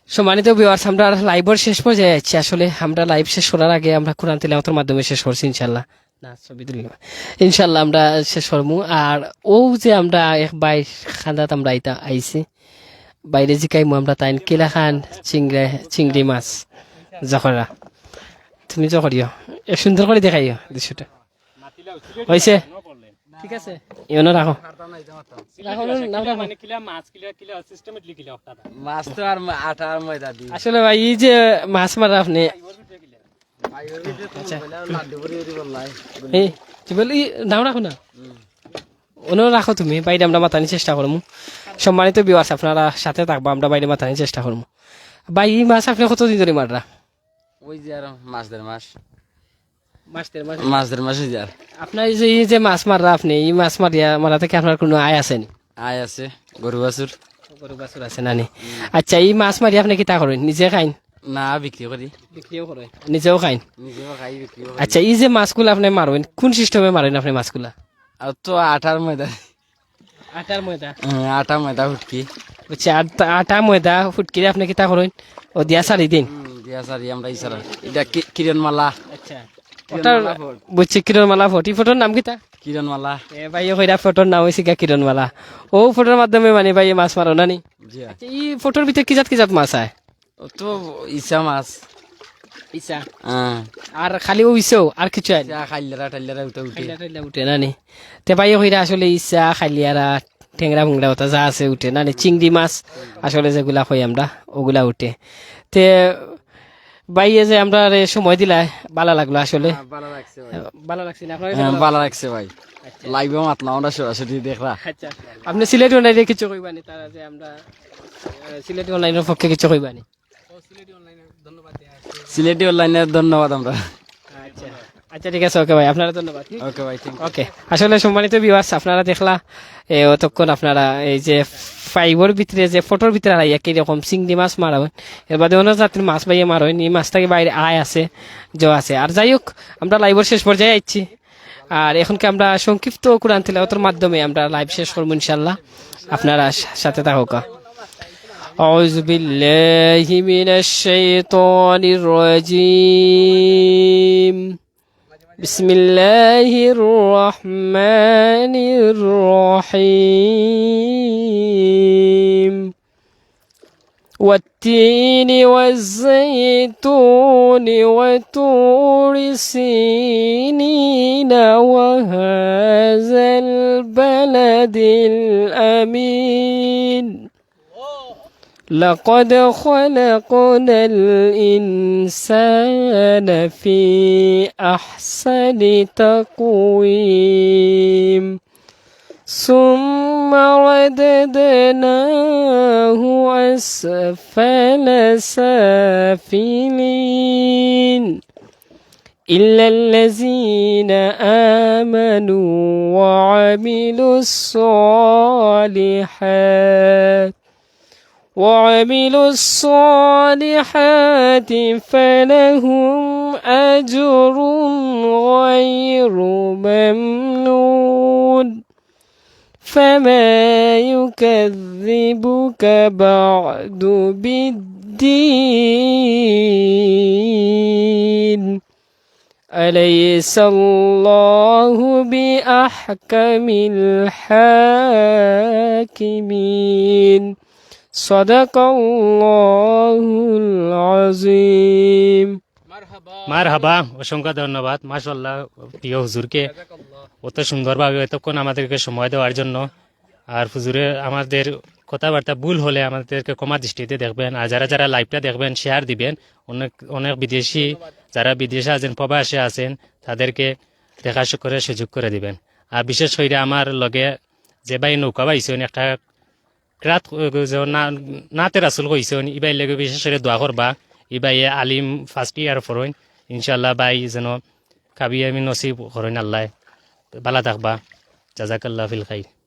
সম্মানিত ভিউয়ার্স আমরা লাইভের শেষ পর্যায়ে যাচ্ছি আসলে আমরা লাইভ শেষ করার আগে আমরা কোরআন তিলাওয়াতের মাধ্যমে শেষ করছি ইনশাল্লাহ না ছবি তুলিলাম ইনশাল্লাহ আমরা শেষ করবো আর ও যে আমরা এক বাই খান্দাত আমরা আইছি বাইরে জিকাইমু আমরা তাই কিলা খান চিংড়ি মাছ জখরা তুমি জখরিও সুন্দর করে দেখাইও দৃশ্যটা হয়েছে ঠিক আছে এমনও রাখো আসলে ভাই এই যে মাছ মারা আপনি নাম রাখো না অন্য রাখো তুমি বাইরে আমরা মাতানির চেষ্টা করবো সম্মানিত ভিউয়ার্স আপনারা সাথে থাকবো আমরা বাইরে মাতানির চেষ্টা করবো ভাই এই মাছ আপনি কতদিন ধরে মাররা
ওই যে আর মাছ
আপনার এই যে মাছ মাররা আপনি এই মাছ মারা থেকে আপনার কোনো আয় আসেনি
আয় আছে গরু বাছুর
গরু বাছুর আছে নানি আচ্ছা এই মাছ মারি আপনি কিতা করেন নিজে খাইন
না বিক্রি করি
বিক্রিও করেন নিজেও খাইন
নিজেও খাই বিক্রি করি
আচ্ছা এই যে মাছগুলো আপনি মারবেন কোন সিস্টেমে মারেন আপনি মাছগুলা
আর তো আটার ময়দা
আটার ময়দা
আটা ময়দা ফুটকি
আচ্ছা আটা ময়দা ফুটকিরে আপনি কিতা করেন ও দিয়া সারি দিন
দিয়া সারি আমরা ইসারা এটা কিরণ মালা
আচ্ছা ওটার বুঝছি কিরণমালা ফট এই ফটোর নাম কিতা
কিরণ মালা
এ ভাই কইরা ফটোর নাম হইছে গা কিরণমালা ও ফটোর মাধ্যমে মানে ভাই মাছ মারো নানি
জি
আচ্ছা এই ফটোর ভিতরে কি জাত মাছ আয়
ও তো ইসা মাছ
ইসা
হ্যাঁ
আর খালি ও ইসেও আর কিছু আয়
ইসা খাইলারা টাইলারা উঠে উঠে
উঠে নানি তে ভাই কইরা আসলে ইসা খালিয়ারা ঠেংরা ভুংরা ওটা যা আছে উঠে নানি চিংড়ি মাছ আসলে যেগুলা কই আমরা ওগুলা উঠে তে ভাই এই যে আমরা সময় দিলা ভালো লাগলো আসলে
ভালো লাগছে ভাই
ভালো লাগছে না আপনার
হ্যাঁ ভালো লাগছে ভাই লাইভে মাতলাম আমরা সরাসরি দেখলা
আচ্ছা আপনি সিলেট অনলাইনে কিছু কইবানি তারা যে আমরা সিলেট অনলাইনের পক্ষে কিছু কইবানি
সিলেটি অনলাইনে ধন্যবাদ আমরা
আচ্ছা আচ্ছা ঠিক আছে ওকে ভাই আপনারা ধন্যবাদ
ওকে ভাই থ্যাংক
ওকে আসলে সম্মানিত ভিউয়ার্স আপনারা দেখলা অতক্ষণ আপনারা এই যে ফাইবর ভিতরে যে ফটোর ভিতরে আর একই রকম চিংড়ি মাছ মারা হয় এর বাদে অন্য জাতির মাছ বাইয়ে মারা হয় এই মাছটাকে বাইরে আয় আছে জ আছে আর যাই হোক আমরা লাইভের শেষ পর্যায়ে আইছি আর এখনকে আমরা সংক্ষিপ্ত কোরআন তিলাওয়াতের মাধ্যমে আমরা লাইভ শেষ করবো ইনশাল্লাহ আপনারা সাথে থাকুক أعوذ بالله من الشيطان الرجيم بسم الله الرحمن الرحيم والتين والزيتون وطور سينين وهذا البلد الأمين لقد خلقنا الإنسان في أحسن تقويم ثم رددناه أسفل سافلين إلا الذين آمنوا وعملوا الصالحات فلهم أجر غير ممنون فما يكذبك بعد بالدين أليس الله بأحكم الحاكمين صدق الله العظيم
মারহাবা অসংখ্য ধন্যবাদ মাশাআল্লাহ প্রিয় হুজুরকে অত সুন্দরভাবে এতক্ষণ আমাদেরকে সময় দেওয়ার জন্য আর হুজুরে আমাদের কথাবার্তা ভুল হলে আমাদেরকে ক্ষমা দৃষ্টিতে দেখবেন আর যারা যারা লাইভটা দেখবেন শেয়ার দিবেন অনেক অনেক বিদেশি যারা বিদেশে আছেন প্রবাসে আছেন তাদেরকে দেখা করে সুযোগ করে দিবেন আর বিশেষ করে আমার লগে যে ভাই নৌকা বাইছেন একটা রাত নাতে রাসুল কইছেন ইবাই লেগে বিশেষ করে দোয়া করবা ইবাই আলিম ফার্স্ট ইয়ার ফরইন ইনশাল্লাহ বাই যেন কাবি আমি নসিব করেন আল্লাহ ভালো থাকবা জাজাকাল্লাহ ফিল খাইর